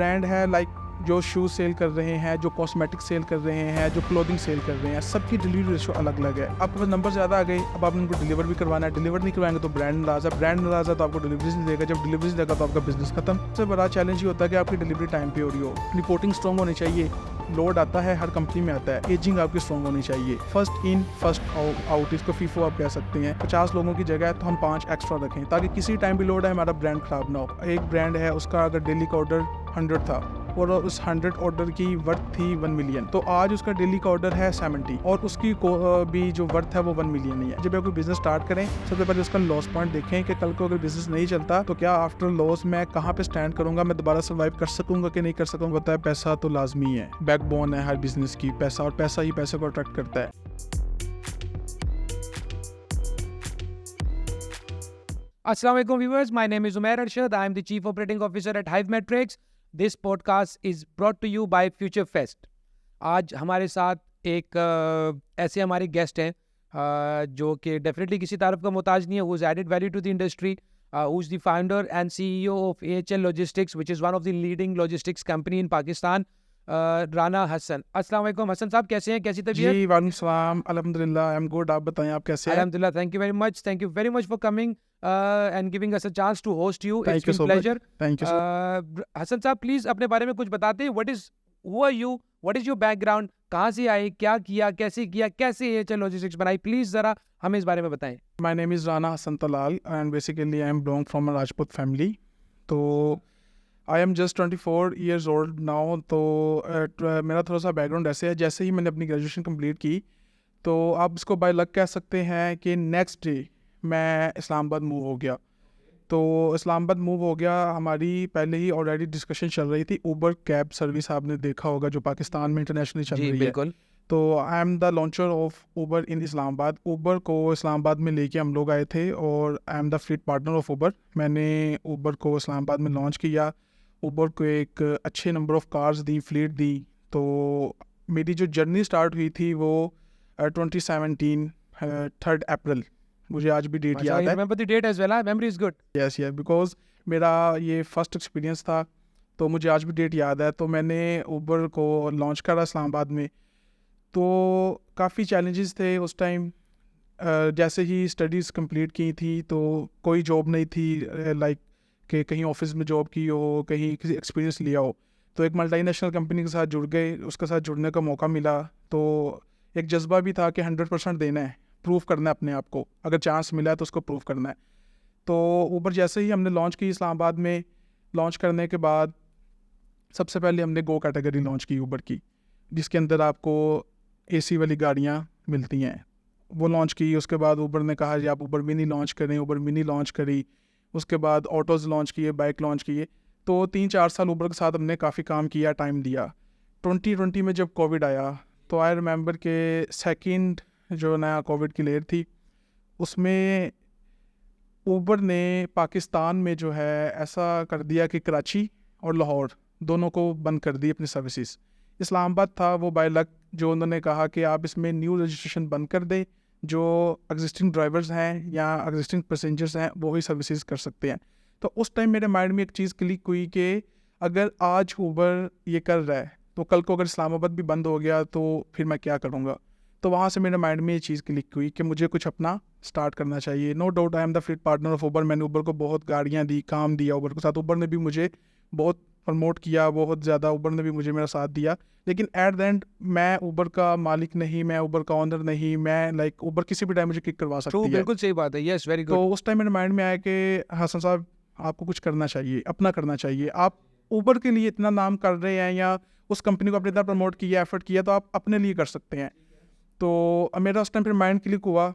Brand है like जो shoes sell कर रहे हैं, जो कॉस्मेटिक सेल कर रहे हैं, जो क्लोथिंग सेल कर रहे हैं, सबकी डिलीवरी रेशो अलग अलग है। आपके पास नंबर ज़्यादा आ गए, अब आपने उनको डिलीवर भी करवाना है, डिलीवर नहीं करवाएंगे तो ब्रांड नाराज़ है, ब्रांड नाराज़ है तो आपको डिलीवरी नहीं देगा, जब डिलीवरी देगा तो आपका बिजनेस खत्म। सबसे बड़ा चैलेंज ये होता है कि आपकी डिलीवरी टाइम पे हो रही हो, रिपोर्टिंग स्ट्रॉन्ग होनी चाहिए। लोड आता है, हर कंपनी में आता है, एजिंग आपकी स्ट्रॉन्ग होनी चाहिए। फर्स्ट इन फर्स्ट आउट, इसको फीफो आप कह सकते हैं। 50 लोगों की जगह है तो हम 5 एक्स्ट्रा रखें ताकि किसी टाइम भी लोड है हमारा ब्रांड खराब ना हो। एक ब्रांड है उसका अगर डेली का ऑर्डर 100 था और उस 100 ऑर्डर की वर्थ थी 1 मिलियन, तो आज उसका डेली का ऑर्डर है 70 और उसकी भी जो वर्थ है वो 1 मिलियन ही है। जब आप कोई बिजनेस स्टार्ट करें सबसे पहले उसका लॉस पॉइंट देखें कि कल को अगर बिजनेस नहीं चलता तो क्या आफ्टर लॉस मैं कहाँ पे स्टैंड करूंगा, मैं दोबारा सर्वाइव कर सकूंगा कि नहीं कर सकूंगा। पता है पैसा तो लाजमी है, बैकबोन है हर बिजनेस की, पैसा, और पैसा ही पैसे को अट्रैक्ट करता है। Assalamu alaikum viewers, my name is Umair Arshad. I am the Chief Operating Officer at Hive Metrics. This podcast is brought to you by Future Fest. आज हमारे साथ एक ऐसे हमारे गेस्ट हैं जो कि डेफिनेटली किसी तारीफ का मोहताज नहीं है. Who has added value to the industry, who is the founder and CEO of AHL Logistics, which is one of the leading logistics company in Pakistan. Rana Hasan. अस्सलाम वालेकुम हसन साहब, कैसे हैं, कैसी तबीयत? जी वालेकुम सलाम, अल्हम्दुलिल्लाह आई एम गुड। आप बताएं आप कैसे हैं? Alhamdulillah, thank you very much. Thank you very much for coming and giving us a chance to host you. Thank It's you been so much. pleasure. Thank you so Hasan साहब please अपने बारे में कुछ बताते हैं. Who are you? What is your background? कहाँ से आए, क्या किया, कैसे AHL लॉजिस्टिक्स बनाई, प्लीज जरा हमें इस बारे में बताएं. My name is Rana Hassan Talal and basically I am belong from a Rajput family. तो I am just 24 years old now. तो मेरा थोड़ा सा बैकग्राउंड ऐसे है, जैसे ही मैंने अपनी ग्रेजुएशन कंप्लीट की तो आप इसको बाय लक कह सकते हैं कि नेक्स्ट डे मैं इस्लामाबाद मूव हो गया. तो इस्लामाबाद मूव हो गया, हमारी पहले ही ऑलरेडी डिस्कशन चल रही थी. ऊबर कैब सर्विस आपने देखा होगा जो पाकिस्तान में इंटरनेशनली चल जी रही बिल्कुल. है. तो I am the launcher of Uber in Islamabad. Uber को इस्लामाबाद में लेके हम लोग आए थे और I am the fleet partner of Uber. मैंने ऊबर को इस्लामाबाद में लॉन्च किया. ऊबर को एक अच्छे नंबर ऑफ कार्स दी, फ्लीट दी. तो मेरी जो जर्नी स्टार्ट हुई थी वो 2017 3rd अप्रैल, मुझे आज भी डेट याद है. Remember the date as well. Memory is good. Yes yes, because मेरा ये फर्स्ट एक्सपीरियंस था तो मुझे आज भी डेट याद है. तो मैंने ऊबर को लॉन्च करा इस्लामाबाद में. तो काफ़ी चैलेंजेस थे उस टाइम. जैसे ही स्टडीज़ कंप्लीट की थी तो कोई जॉब नहीं थी लाइक कि कहीं ऑफिस में जॉब की हो, कहीं किसी एक्सपीरियंस लिया हो. तो एक मल्टीनेशनल कंपनी के साथ जुड़ गए, उसके साथ जुड़ने का मौका मिला. तो एक जज्बा भी था कि 100% देना है, प्रूव करना है अपने आप को. अगर चांस मिला है तो उसको प्रूव करना है. तो ऊबर जैसे ही हमने लॉन्च की इस्लामाबाद में, लॉन्च करने के बाद सबसे पहले हमने गो कैटेगरी लॉन्च की ऊबर की, जिसके अंदर आपको AC वाली गाड़ियाँ मिलती हैं, वो लॉन्च की. उसके बाद ऊबर ने कहा जी आप ऊबर मिनी लॉन्च करें. ऊबर मिनी लॉन्च करी. उसके बाद ऑटोज़ लॉन्च किए, बाइक लॉन्च किए. तो 3-4 साल ऊबर के साथ हमने काफ़ी काम किया, टाइम दिया. 2020 में जब कोविड आया तो आई रिमेंबर के सेकंड जो नया कोविड की लेयर थी उसमें ऊबर ने पाकिस्तान में जो है ऐसा कर दिया कि कराची और लाहौर दोनों को बंद कर दी अपनी सर्विसेज. इस्लामाबाद था वो बाय लक जो उन्होंने कहा कि आप इसमें न्यू रजिस्ट्रेशन बंद कर दें, जो एग्जिस्टिंग ड्राइवर्स हैं या एग्जिस्टिंग पैसेंजर्स हैं वो ही सर्विसेज कर सकते हैं. तो उस टाइम मेरे माइंड में एक चीज़ क्लिक हुई कि अगर आज ऊबर ये कर रहा है तो कल को अगर इस्लामाबाद भी बंद हो गया तो फिर मैं क्या करूँगा. तो वहाँ से मेरे माइंड में ये चीज़ क्लिक हुई कि मुझे कुछ अपना स्टार्ट करना चाहिए. No doubt I am the fleet partner of Uber. मैंने ऊबर को बहुत गाड़ियाँ दी, काम दिया ऊबर के साथ. ऊबर ने भी मुझे बहुत प्रमोट किया, बहुत ज़्यादा. ऊबर ने भी मुझे मेरा साथ दिया. लेकिन एट द एंड मैं ऊबर का मालिक नहीं, मैं ऊबर का ऑनर नहीं. मैं लाइक ऊबर किसी भी टाइम मुझे किक करवा सकती है. बिल्कुल सही बात है. Yes, very good. तो उस टाइम मेरे माइंड में आया कि हसन साहब आपको कुछ करना चाहिए, अपना करना चाहिए. आप ऊबर के लिए इतना नाम कर रहे हैं या उस कंपनी को आपने इतना प्रमोट किया, एफर्ट किया, तो आप अपने लिए कर सकते हैं. तो मेरा उस टाइम फिर माइंड क्लिक हुआ,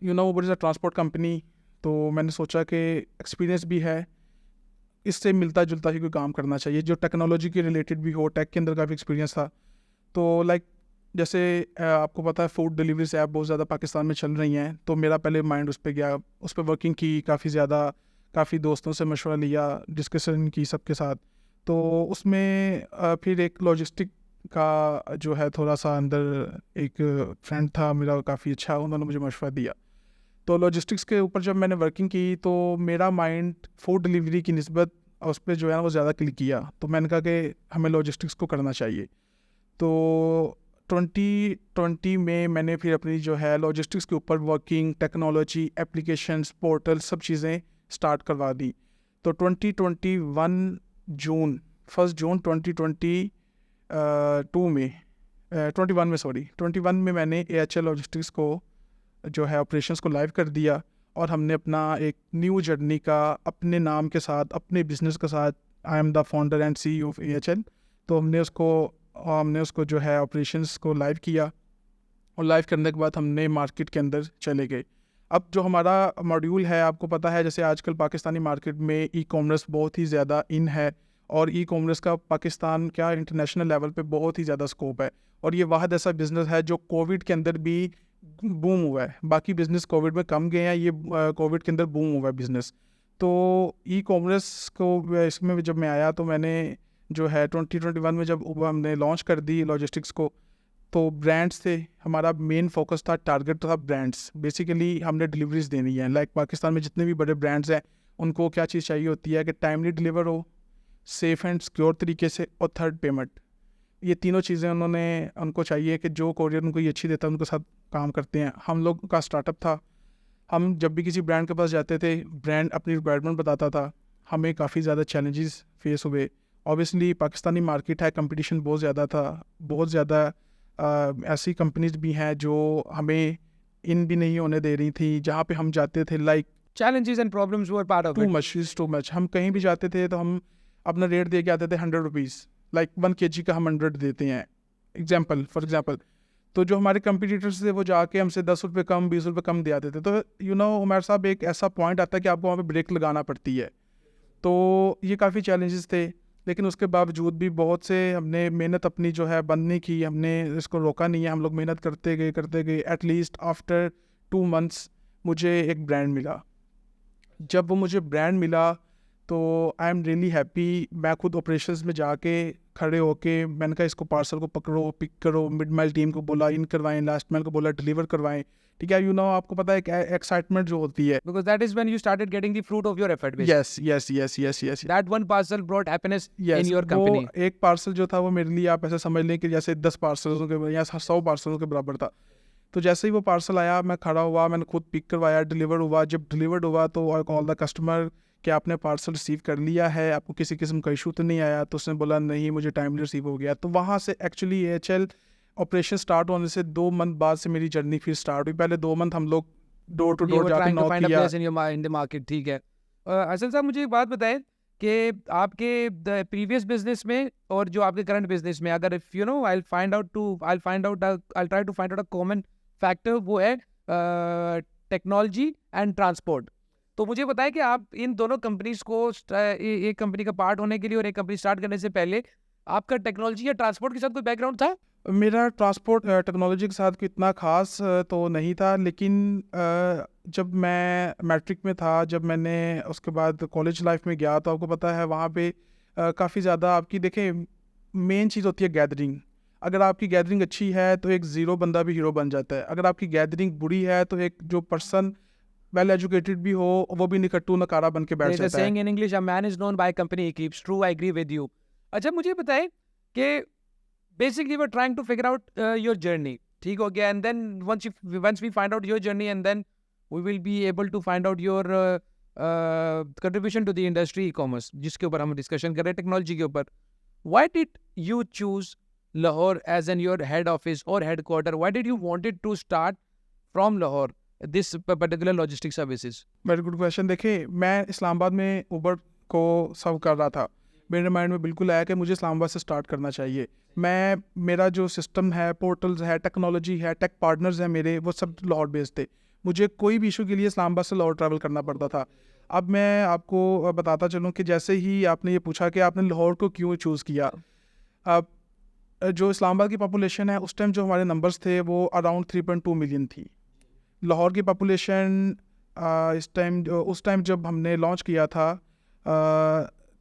you know Uber is a transport company. तो मैंने सोचा कि एक्सपीरियंस भी है, इससे मिलता जुलता ही कोई काम करना चाहिए जो टेक्नोलॉजी के रिलेटेड भी हो. टेक के अंदर काफ़ी एक्सपीरियंस था. तो लाइक जैसे आपको पता है फूड डिलीवरीज ऐप बहुत ज़्यादा पाकिस्तान में चल रही हैं. तो मेरा पहले माइंड उस पर गया, उस पर वर्किंग की काफ़ी ज़्यादा, काफ़ी दोस्तों से मशवरा लिया, डिस्कशन की सबके साथ. तो उसमें फिर एक लॉजिस्टिक का जो है थोड़ा सा अंदर एक फ्रेंड था मेरा काफ़ी अच्छा, उन्होंने मुझे मशवरा दिया. तो लॉजिस्टिक्स के ऊपर जब मैंने वर्किंग की तो मेरा माइंड फूड डिलीवरी की निस्बत उस पर जो है ना वो ज़्यादा क्लिक किया, तो मैंने कहा कि हमें लॉजिस्टिक्स को करना चाहिए। तो 2020 में मैंने फिर अपनी जो है लॉजिस्टिक्स के ऊपर वर्किंग, टेक्नोलॉजी, एप्लीकेशंस, पोर्टल सब चीज़ें स्टार्ट करवा दी। तो 2021 जून 1 जून 2022 में 21 में मैंने AHL लॉजिस्टिक्स को जो है ऑपरेशंस को लाइव कर दिया, और हमने अपना एक न्यू जर्नी का अपने नाम के साथ, अपने बिजनेस के साथ, आई am the founder and CEO of AHL, तो हमने उसको जो है ऑपरेशंस को लाइव किया, और लाइव करने के बाद हमने मार्केट के अंदर चले गए। अब जो हमारा मॉड्यूल है, आपको पता है जैसे आजकल पाकिस्तानी मार्केट में ई-कॉमर्स बहुत ही ज़्यादा इन है, और ई-कॉमर्स का पाकिस्तान क्या इंटरनेशनल लेवल पे बहुत ही ज़्यादा स्कोप है, और ये वाहद ऐसा बिज़नेस है जो कोविड के अंदर भी बूम हुआ है। बाकी बिज़नेस कोविड में कम गए हैं, ये कोविड के अंदर बूम हुआ है बिज़नेस। तो ई-कॉमर्स को इसमें जब मैं आया तो मैंने जो है 2021 में जब हमने लॉन्च कर दी लॉजिस्टिक्स को, तो ब्रांड्स थे, हमारा मेन फोकस था, टारगेट था ब्रांड्स। बेसिकली हमने डिलीवरीज देनी है, लाइक पाकिस्तान में जितने भी बड़े ब्रांड्स हैं उनको क्या चीज़ चाहिए होती है कि टाइमली डिलीवर हो, सेफ़ एंड सिक्योर तरीके से, और थर्ड पेमेंट। ये तीनों चीज़ें उनको चाहिए कि जो कोरियर उनको ये अच्छी देता है उनके साथ काम करते हैं। हम लोग का स्टार्टअप था, हम जब भी किसी ब्रांड के पास जाते थे, ब्रांड अपनी रिक्वायरमेंट बताता था, हमें काफ़ी ज़्यादा चैलेंजेस फेस हुए। ऑब्वियसली पाकिस्तानी मार्केट है, कंपटीशन बहुत ज़्यादा था, बहुत ज़्यादा ऐसी कंपनीज भी हैं जो हमें इन भी नहीं होने दे रही थी जहाँ पे हम जाते थे। Like challenges and problems were part of to it. Much is too much. हम कहीं भी जाते थे तो हम अपना रेट दे के आते थे 100 रुपीज़, लाइक 1 kg का हम 100 देते हैं फॉर एग्जाम्पल। तो जो हमारे कंपटीटर्स थे वो जाके हमसे 10 रुपये कम, 20 रुपये कम दे आते थे। तो हमारे साहब एक ऐसा पॉइंट आता है कि आपको वहाँ पे ब्रेक लगाना पड़ती है। तो ये काफ़ी चैलेंजेस थे, लेकिन उसके बावजूद भी बहुत से हमने मेहनत अपनी जो है बंद नहीं की, हमने इसको रोका नहीं है, हम लोग मेहनत करते गए। एटलीस्ट आफ्टर 2 months मुझे एक ब्रांड मिला। जब वो मुझे ब्रांड मिला तो आई एम रियली हैप्पी। मैं खुद ऑपरेशंस में जाके खड़े होके मैंने कहा इसको पार्सल को पकड़ो, पिक करो, मिड माइल टीम को बोला इन करवाएं, लास्ट माइल को बोला डिलीवर करवाएं। ठीक है, आपको पता है एक एक्साइटमेंट जो होती है। Because that is when you started getting the fruit of your effort, basically. Yes. That one parcel brought happiness in your वो company. एक पार्सल जो था वो मेरे लिए आप ऐसे समझ लें कि जैसे 10 पार्सलों के या 100 पार्सलों के बराबर था। तो जैसे ही वो पार्सल आया, मैं खड़ा हुआ, मैंने खुद पिक करवाया, डिलीवर हुआ। जब डिलीवर्ड हुआ तो आई कॉल द कस्टमर कि आपने पार्सल रिसीव कर लिया है, आपको किसी किस्म का इशू तो नहीं आया? तो उसने बोला नहीं, मुझे टाइमली रिसीव हो गया। तो वहाँ से एक्चुअली AHL ऑपरेशन स्टार्ट होने से 2 month बाद से मेरी जर्नी फिर स्टार्ट हुई। पहले 2 month हम लोग door to You door were जाके trying to knock find a किया। place in the market, ठीक है। असल साहब मुझे एक बात बताएं कि आपके द प्रीवियस बिजनेस में और जो आपके करंट बिजनेस में, अगर if I'll try to find out a common factor, वो है टेक्नोलॉजी एंड ट्रांसपोर्ट। तो मुझे बताएं कि आप इन दोनों कंपनीज को एक कंपनी का पार्ट होने के लिए और एक कंपनी स्टार्ट करने से पहले आपका टेक्नोलॉजी या ट्रांसपोर्ट के साथ कोई बैकग्राउंड था? मेरा ट्रांसपोर्ट टेक्नोलॉजी के साथ कोई इतना ख़ास तो नहीं था, लेकिन जब मैं मैट्रिक में था, जब मैंने उसके बाद कॉलेज लाइफ में गया, तो आपको पता है वहाँ पे काफ़ी ज़्यादा आपकी देखें मेन चीज़ होती है गैदरिंग। अगर आपकी गैदरिंग अच्छी है तो एक ज़ीरो बंदा भी हीरो बन जाता है। अगर आपकी गैदरिंग बुरी है तो एक जो पर्सन वेल एजुकेटेड भी हो वो भी निकट्टू नकारा बन के बैठ There's a जाता है। saying in English, a man is known by company he keeps. True, I agree with you. अच्छा मुझे बताएं कि basically we're trying to figure out your journey, ठीक हो गया, and then once we find out your journey, and then we will be able to find out your contribution to the industry e-commerce, जिसके ऊपर हम discussion कर रहे हैं technology के ऊपर। Why did you choose Lahore as in your head office or headquarter? Why did you wanted to start from Lahore this particular logistic services? Very good question. देखिए, मैं इस्लामाबाद में उबर को सर्व कर रहा था। मेरे माइंड में बिल्कुल आया कि मुझे इस्लामाबाद से स्टार्ट करना चाहिए। मेरा जो सिस्टम है, पोर्टल्स है, टेक्नोलॉजी है, टेक पार्टनर्स हैं मेरे, वो सब लाहौर बेस्ड थे। मुझे कोई भी इशू के लिए इस्लामाबाद से लाहौर ट्रैवल करना पड़ता था। अब मैं आपको बताता चलूँ कि जैसे ही आपने ये पूछा कि आपने लाहौर को क्यों चूज़ किया, अब जो इस्लामाबाद की पॉपुलेशन है उस टाइम जो हमारे नंबर्स थे वो अराउंड 3.2 मिलियन थी। लाहौर की पॉपुलेशन उस टाइम जब हमने लॉन्च किया था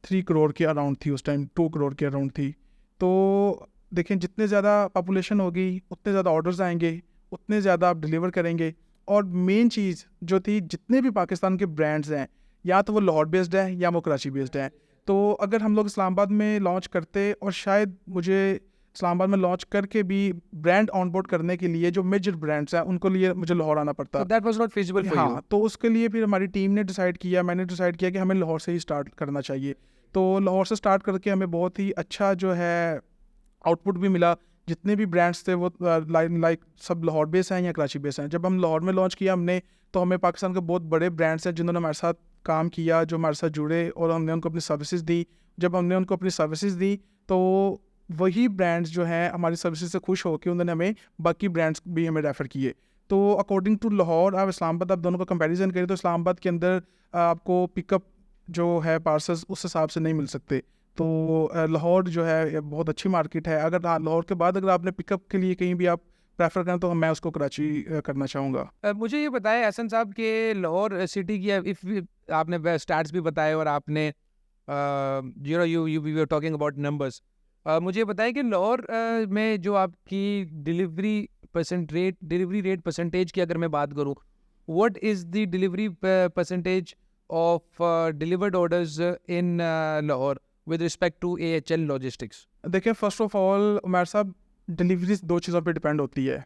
3 करोड़ के अराउंड थी, उस टाइम 2 करोड़ के अराउंड थी। तो देखें, जितने ज़्यादा पॉपुलेशन होगी उतने ज़्यादा ऑर्डर्स आएंगे, उतने ज़्यादा आप डिलीवर करेंगे। और मेन चीज़ जो थी, जितने भी पाकिस्तान के ब्रांड्स हैं, या तो वो लाहौर बेस्ड है या वो कराची बेस्ड है। तो अगर हम लोग इस्लामाबाद में लॉन्च करते, और शायद मुझे इस्लामाबाद में लॉन्च करके भी ब्रांड ऑनबोर्ड करने के लिए जो मेजर ब्रांड्स हैं उनको लिए मुझे लाहौर आना पड़ता। So that was not feasible for you. हाँ, तो उसके लिए फिर हमारी टीम ने डिसाइड किया, मैंने डिसाइड किया कि हमें लाहौर से ही स्टार्ट करना चाहिए। तो लाहौर से स्टार्ट करके हमें बहुत ही अच्छा जो है आउटपुट भी मिला। जितने भी ब्रांड्स थे वो लाइक सब लाहौर बेस हैं या कराची बेस हैं। जब हम लाहौर में लॉन्च किया हमने, तो हमें पाकिस्तान के बहुत बड़े ब्रांड्स हैं जिन्होंने हमारे साथ काम किया, जो हमारे साथ जुड़े, और हमने उनको अपनी सर्विसेज दी। जब हमने उनको अपनी सर्विसेज दी तो वही ब्रांड्स जो हैं हमारी सर्विसेज से खुश होकर उन्होंने हमें बाकी ब्रांड्स भी हमें रेफ़र किए। तो अकॉर्डिंग टू लाहौर और इस्लामाबाद, आप दोनों का कंपैरिजन करें तो इस्लामाबाद के अंदर आपको पिकअप जो है पार्सल्स उस हिसाब से नहीं मिल सकते। तो लाहौर जो है ये बहुत अच्छी मार्केट है। अगर लाहौर के बाद अगर आपने पिकअप के लिए कहीं भी आप प्रेफर करें तो मैं उसको कराची करना चाहूँगा। मुझे ये बताएं एहसन साहब कि लाहौर सिटी की आपने स्टैट्स भी बताए और आपने you we were talking about numbers. मुझे ये बताएं कि लाहौर में जो आपकी डिलीवरी रेट परसेंटेज की अगर मैं बात करूँ, what is the delivery percentage of delivered orders in Lahore with respect to AHL logistics? देखिए, फर्स्ट ऑफ ऑल हमारे साहब डिलीवरीज दो चीज़ों पे डिपेंड होती है।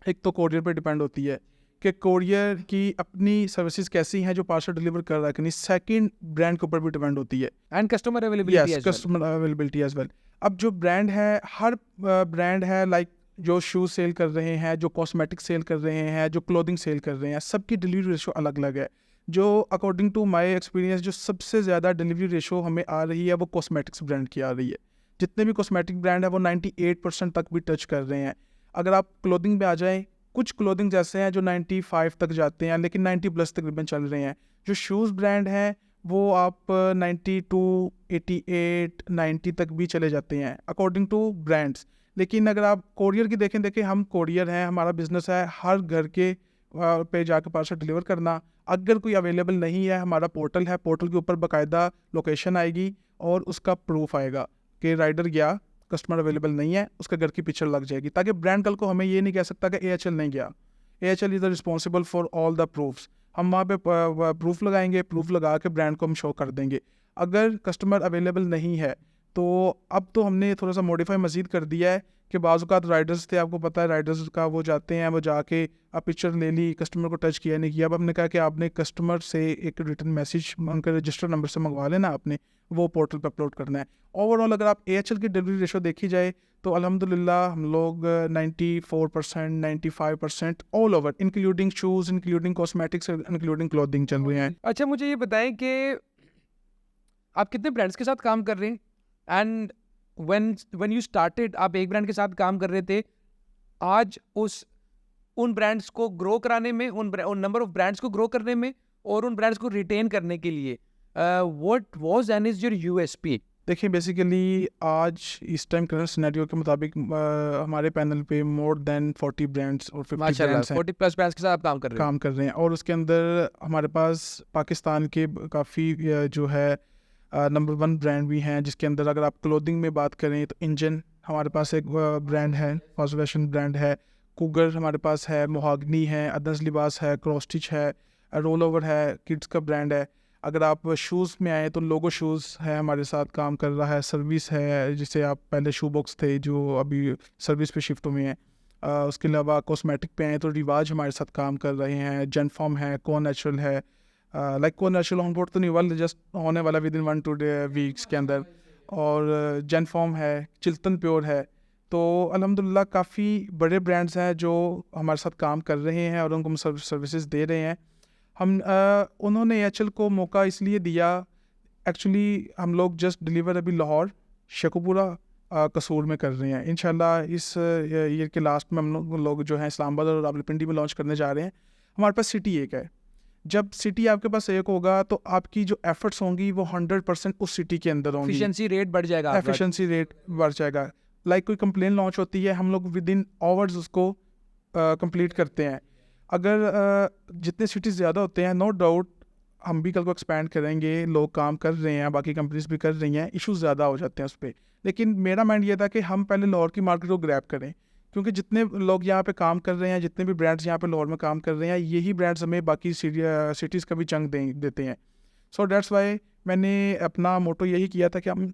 एक तो कोरियर पे डिपेंड होती है कि कोरियर की अपनी सर्विसेज कैसी हैं जो पार्सल डिलीवर कर रहा है कि नहीं। सेकंड ब्रांड के ऊपर भी डिपेंड होती है, and customer availability yes, customer availability as well. अब जो ब्रांड है, हर ब्रांड है लाइक जो शूज़ सेल कर रहे हैं, जो कॉस्मेटिक सेल कर रहे हैं, जो क्लोथिंग सेल कर रहे हैं, सबकी डिलीवरी रेशो अलग अलग है। जो अकॉर्डिंग टू माय एक्सपीरियंस जो सबसे ज़्यादा डिलीवरी रेशो हमें आ रही है वो कॉस्मेटिक्स ब्रांड की आ रही है। जितने भी कॉस्मेटिक ब्रांड है वो 98% तक भी टच कर रहे हैं। अगर आप क्लोथिंग पे आ जाएँ, कुछ क्लोथिंग जैसे हैं जो 95 तक जाते हैं, लेकिन 90+ तकरीबन चल रहे हैं। जो शूज़ ब्रांड हैं वो आप 92, 88, 90 तक भी चले जाते हैं अकॉर्डिंग टू ब्रांड्स। लेकिन अगर आप कोरियर की देखें हम कोरियर हैं, हमारा बिजनेस है हर घर के पे जाकर पार्सल डिलीवर करना। अगर कोई अवेलेबल नहीं है, हमारा पोर्टल है, पोर्टल के ऊपर बाकायदा लोकेशन आएगी और उसका प्रूफ आएगा कि राइडर गया, कस्टमर अवेलेबल नहीं है, उसका घर की पिक्चर लग जाएगी, ताकि ब्रांड कल को हमें ये नहीं कह सकता कि AHL नहीं गया। AHL is the responsible for all the proofs. हम वहाँ पे प्रूफ लगाएंगे, प्रूफ लगा के ब्रांड को हम शो कर देंगे। अगर कस्टमर अवेलेबल नहीं है तो अब तो हमने थोड़ा सा मॉडिफाई मज़ीद कर दिया है कि बाज़-औक़ात राइडर्स थे, आपको पता है राइडर्स का वो जाते हैं, वो जाके आप पिक्चर ले ली, कस्टमर को टच किया नहीं किया। अब हमने कहा कि आपने कस्टमर से एक रिटर्न मैसेज उनके रजिस्टर नंबर से मंगवा लेना, आपने वो पोर्टल पर अपलोड करना है। ओवरऑल अगर आप AHL की डिलीवरी रेशो देखी जाए तो अल्हम्दुलिल्लाह हम लोग 94%, 95% all over including shoes, including cosmetics, including clothing चल रहे हैं। अच्छा, मुझे ये बताएं कि आप कितने ब्रांड्स के साथ काम कर रहे हैं, एंड व्हेन यू स्टार्टेड आप एक ब्रांड के साथ काम कर रहे थे, आज उन ब्रांड्स को ग्रो कराने में, उन नंबर ऑफ ब्रांड्स को ग्रो करने में और उन ब्रांड्स को रिटेन करने के लिए what was and is your USP? देखिए, बेसिकली आज इस टाइम करंट सिनेरियो के मुताबिक हमारे पैनल पे मोर देन 40 ब्रांड्स और 50 ब्रांड्स हैं, 40+ ब्रांड्स के साथ आप काम कर रहे हैं। और उसके अंदर हमारे पास पाकिस्तान के काफ़ी जो है नंबर 1 ब्रांड भी हैं, जिसके अंदर अगर आप क्लोथिंग में बात करें तो इंजन हमारे पास एक ब्रांड है, फास्ट फैशन ब्रांड है, कुगर हमारे पास है, मोहागनी है, अदर्स लिबास है, क्रॉस स्टिच है, रोल ओवर है, किड्स का ब्रांड है। अगर आप शूज़ में आए तो लोगो शूज़ है हमारे साथ काम कर रहा है, सर्विस है जिसे आप पहले शू बॉक्स थे जो अभी सर्विस पे शिफ्ट हुए हैं। उसके अलावा कॉस्मेटिक पे आए तो रिवाज हमारे साथ काम कर रहे हैं, जेनफॉर्म है, को नेचुरल है, लाइक को नेचुरल ऑन बोर्ड तो नहीं वाला, जस्ट होने वाला विद इन 1-2 वीक्स के अंदर, और जेनफॉर्म है, चिल्तन प्योर है। तो अल्हम्दुलिल्लाह काफ़ी बड़े ब्रांड्स हैं जो हमारे साथ काम कर रहे हैं और उनको हम सर्विसेज दे रहे हैं। हम उन्होंने AHL को मौका इसलिए दिया, एक्चुअली हम लोग जस्ट डिलीवर अभी लाहौर, शेखुपुरा, कसूर में कर रहे हैं। इंशाल्लाह इस ईयर के लास्ट में हम लोग जो हैं इस्लामाबाद और रावलपिंडी में लॉन्च करने जा रहे हैं। हमारे पास सिटी एक है, जब सिटी आपके पास एक होगा तो आपकी जो एफर्ट्स होंगी वो 100% उस सिटी के अंदर होंगी, एफिशिएंसी रेट बढ़ जाएगा, एफिशिएंसी रेट बढ़ जाएगा। लाइक कोई कंप्लेन लॉन्च होती है, हम लोग विद इन आवर्स उसको कंप्लीट करते हैं। अगर जितने सिटीज़ ज़्यादा होते हैं, नो डाउट हम भी कल को एक्सपैंड करेंगे, लोग काम कर रहे हैं, बाकी कंपनीज भी कर रही हैं, इश्यूज ज़्यादा हो जाते हैं उस पर। लेकिन मेरा माइंड ये था कि हम पहले लाहौर की मार्केट को ग्रैब करें, क्योंकि जितने लोग यहाँ पे काम कर रहे हैं, जितने भी ब्रांड्स यहाँ पे लाहौर में काम कर रहे हैं, यही ब्रांड्स हमें बाकी सिटीज़ का भी चंक देते हैं। सो दैट्स वाई मैंने अपना मोटो यही किया था कि हम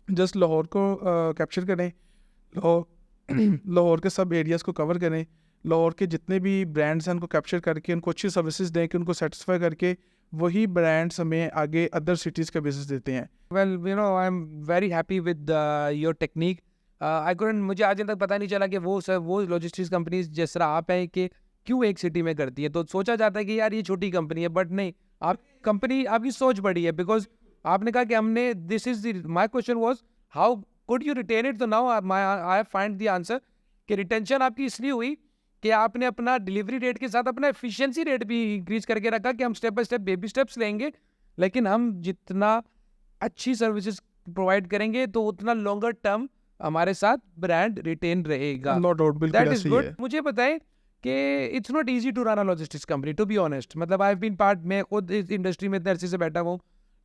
जस्ट लाहौर को कैप्चर करें, लाहौर के सब एरियाज़ को कवर करें, लाहौर के जितने भी ब्रांड्स हैं उनको कैप्चर करके उनको अच्छी सर्विसेज दें कि उनको सेटिस्फाई करके वही ब्रांड्स हमें आगे अदर सिटीज़ का बिजनेस देते हैं। Well, you know, I'm very happy with your technique. I couldn't, मुझे आज तक पता नहीं चला कि वो लॉजिस्टिक्स कंपनीज जिस तरह आप हैं कि क्यों एक सिटी में करती है। तो सोचा जाता है कि यार ये छोटी कंपनी है, बट नहीं, आप कंपनी, आपकी सोच बड़ी है। बिकॉज आपने कहा कि हमने, this is my question was how could you retain it. तो now I find the answer कि रिटेंशन आपकी इसलिए हुई कि आपने अपना डिलीवरी रेट के साथ अपना एफिशिएंसी रेट भी इंक्रीज करके रखा कि हम step by step baby steps लेंगे, लेकिन हम जितना अच्छी सर्विसेज प्रोवाइड करेंगे तो उतना लॉन्गर टर्म हमारे साथ ब्रांड रिटेन रहेगा। नो डाउट, बिल्कुल दैट इज ऐसे ही गुड। है। मुझे बताएं कि it's not easy to run a logistics company, to be honest. मतलब आई हैव बीन पार्ट, मैं खुद इस इंडस्ट्री में इतने अरसे से बैठा हूँ,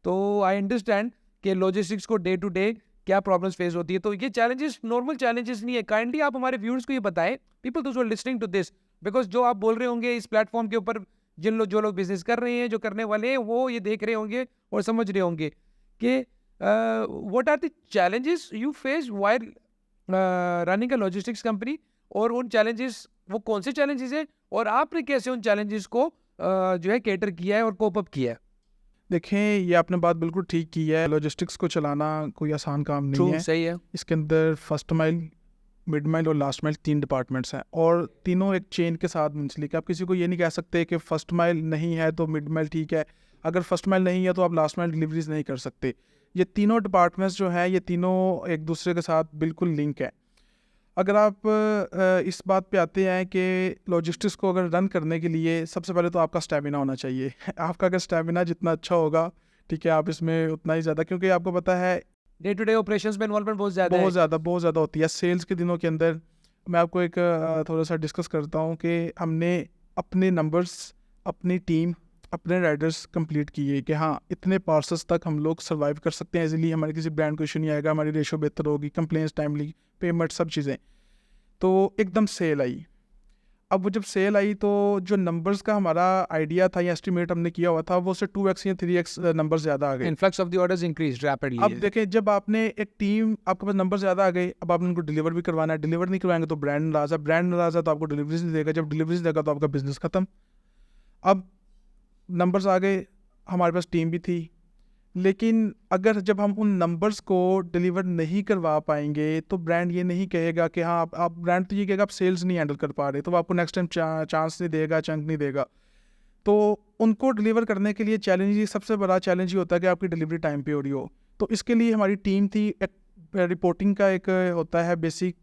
तो आई अंडरस्टैंड कि लॉजिस्टिक्स को डे टू डे क्या प्रॉब्लम्स फेस होती है। तो ये चैलेंजेस नॉर्मल चैलेंजेस नहीं है। काइंडली आप हमारे व्यूअर्स को ये बताएं, people those who are listening to this, because जो आप बोल रहे होंगे इस प्लेटफॉर्म के ऊपर, जो लोग बिजनेस कर रहे हैं, जो करने वाले हैं, वो ये देख रहे होंगे और समझ रहे होंगे कि what are the challenges you face while running a logistics company, और उन challenges वो कौन से challenges हैं और आपने कैसे उन challenges को जो है cater किया है और cope up किया है। देखें, ये आपने बात बिल्कुल ठीक की है। लॉजिस्टिक्स को चलाना कोई आसान काम नहीं है। सही है। इसके अंदर फर्स्ट माइल, मिड माइल और लास्ट माइल 3 डिपार्टमेंट्स हैं और तीनों एक चेन के साथ मुंसलिक है। आप किसी को ये नहीं कह सकते कि फर्स्ट माइल नहीं है तो मिड माइल ठीक है, अगर फर्स्ट माइल नहीं है तो आप लास्ट माइल डिलीवरीज नहीं कर सकते। ये तीनों डिपार्टमेंट्स जो हैं ये तीनों एक दूसरे के साथ बिल्कुल लिंक है। अगर आप इस बात पे आते हैं कि लॉजिस्टिक्स को अगर रन करने के लिए सबसे पहले तो आपका स्टैमिना होना चाहिए। आपका अगर स्टैमिना जितना अच्छा होगा, ठीक है, आप इसमें उतना ही ज़्यादा, क्योंकि आपको पता है डे टू डे ऑपरेशंस में इन्वॉल्वमेंट बहुत ज़्यादा होती है। सेल्स के दिनों के अंदर मैं आपको एक थोड़ा सा डिस्कस करता हूँ कि हमने अपने नंबर्स, अपनी टीम, अपने राइडर्स कंप्लीट किए कि हाँ इतने पार्सल्स तक हम लोग सर्वाइव कर सकते हैं इजीली, हमारे किसी ब्रांड को इशू नहीं आएगा, हमारी रेशो बेहतर होगी, कंप्लेंट्स टाइमली, पेमेंट, सब चीज़ें। तो एकदम सेल आई। अब वो जब सेल आई तो जो नंबर्स का हमारा आइडिया था या एस्टिमेट हमने किया हुआ था वो से 2x या 3x नंबर ज़्यादा आ गए। Influx of the orders increased rapidly. अब देखें, जब आपने एक टीम, आपके पास नंबर ज़्यादा आ गए, अब आपने उनको डिलीवर भी करवाना है, डिलीवर नहीं करवाएंगे तो ब्रांड नाराज़ है, ब्रांड नाराज़ है तो आपको डिलीवरीज नहीं देगा, जब डिलीवरीज देगा तो आपका बिजनेस ख़त्म। अब नंबर्स आ गए, हमारे पास टीम भी थी, लेकिन अगर जब हम उन नंबर्स को डिलीवर नहीं करवा पाएंगे तो ब्रांड ये नहीं कहेगा कि हाँ आप ब्रांड तो ये कहेगा आप सेल्स नहीं हैंडल कर पा रहे, तो वो आपको नेक्स्ट टाइम चांस नहीं देगा, चंक नहीं देगा। तो उनको डिलीवर करने के लिए चैलेंज, सबसे बड़ा चैलेंज ये होता है कि आपकी डिलीवरी टाइम पे हो रही हो। तो इसके लिए हमारी टीम थी, एक रिपोर्टिंग का एक होता है बेसिक,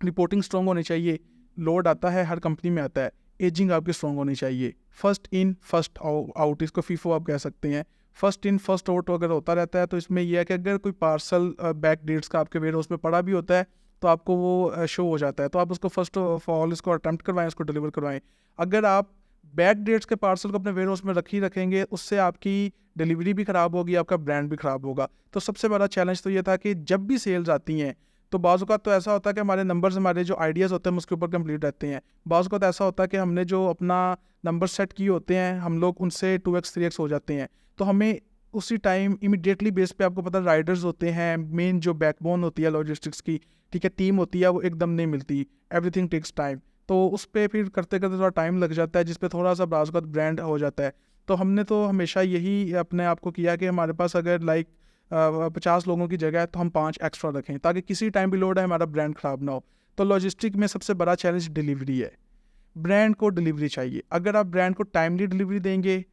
रिपोर्टिंग स्ट्रॉन्ग होनी चाहिए। लोड आता है, हर कंपनी में आता है, एजिंग आपकी स्ट्रॉन्ग होनी चाहिए। फर्स्ट इन फर्स्ट आउट, इसको फीफो आप कह सकते हैं। फर्स्ट इन फर्स्ट आउट अगर होता रहता है तो इसमें यह है कि अगर कोई पार्सल बैक डेट्स का आपके वेयर हाउस में पड़ा भी होता है तो आपको वो शो हो जाता है, तो आप उसको फर्स्ट ऑफ ऑल इसको अटेम्प्ट करवाएं, इसको डिलीवर करवाएं। अगर आप बैक डेट्स के पार्सल को अपने वेयर हाउस में रखेंगे, उससे आपकी डिलीवरी भी ख़राब होगी, आपका ब्रांड भी ख़राब होगा। तो सबसे बड़ा चैलेंज तो ये था कि जब भी सेल्स आती हैं तो बाज़ औक़ात तो ऐसा होता है कि हमारे नंबर्स, हमारे जो आइडियाज़ होते हैं उसके ऊपर कंप्लीट रहते हैं। बाज़ औक़ात ऐसा होता है कि हमने जो अपना नंबर सेट किए होते हैं हम लोग उनसे 2x 3x हो जाते हैं, तो हमें उसी टाइम इमीडिएटली बेस पे, आपको पता है राइडर्स होते हैं, मेन जो बैकबोन होती है लॉजिस्टिक्स की, ठीक है, टीम होती है, वो एकदम नहीं मिलती, एवरीथिंग टेक्स टाइम। तो उस पर फिर करते करते थोड़ा टाइम लग जाता है, जिस पे थोड़ा सा बाज़ औक़ात ब्रांड हो जाता है। तो हमने तो हमेशा यही अपने आप को किया कि हमारे पास अगर 50 लोगों की जगह है तो हम 5 एक्स्ट्रा रखें, ताकि किसी टाइम भी लोड है हमारा ब्रांड ख़राब ना हो। तो लॉजिस्टिक में सबसे बड़ा चैलेंज डिलीवरी है। ब्रांड को डिलीवरी चाहिए। अगर आप ब्रांड को टाइमली डिलीवरी देंगे,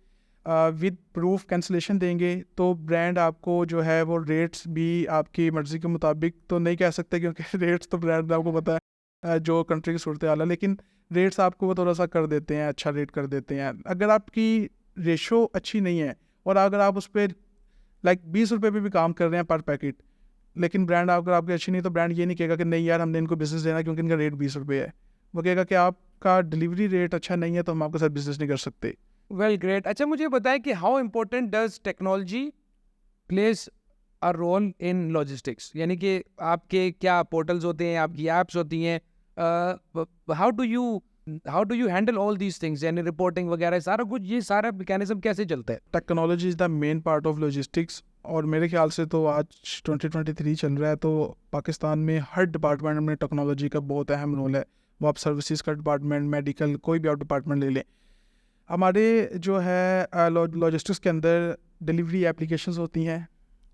विद प्रूफ कैंसिलेशन देंगे, तो ब्रांड आपको जो है वो रेट्स भी आपकी मर्ज़ी के मुताबिक तो नहीं कह सकते, क्योंकि रेट्स तो ब्रांड आपको पता है जो कंट्री की सूरत हाल है, लेकिन रेट्स आपको वो थोड़ा सा कर देते हैं, अच्छा रेट कर देते हैं। अगर आपकी रेशो अच्छी नहीं है और अगर आप उस पर 20 रुपये पे भी काम कर रहे हैं पर पैकेट, लेकिन ब्रांड अगर आपकी अच्छी नहीं, तो ब्रांड ये नहीं कहेगा कि नहीं यार हमने इनको बिजनेस देना क्योंकि इनका रेट 20 रुपये है। वो कहेगा कि आपका डिलीवरी रेट अच्छा नहीं है तो हम आपके साथ बिजनेस नहीं कर सकते। Well great. अच्छा मुझे बताएं कि how important does technology place a role in logistics, यानी कि आपके क्या पोर्टल्स होते हैं, आपकी ऐप्स होती हैं, how do you how do you handle all these things, यानी रिपोर्टिंग वगैरह सारा कुछ, ये सारा मैकेनिज्म कैसे चलता है? Technology is the main part of logistics, और मेरे ख्याल से तो आज 2023 चल रहा है, तो पाकिस्तान में हर डिपार्टमेंट में टेक्नोलॉजी का बहुत अहम रोल है। वो आप सर्विसेज का डिपार्टमेंट, मेडिकल, कोई भी आप डिपार्टमेंट ले लें। हमारे जो है लॉजिस्टिक्स के अंदर डिलीवरी एप्लीकेशंस होती हैं।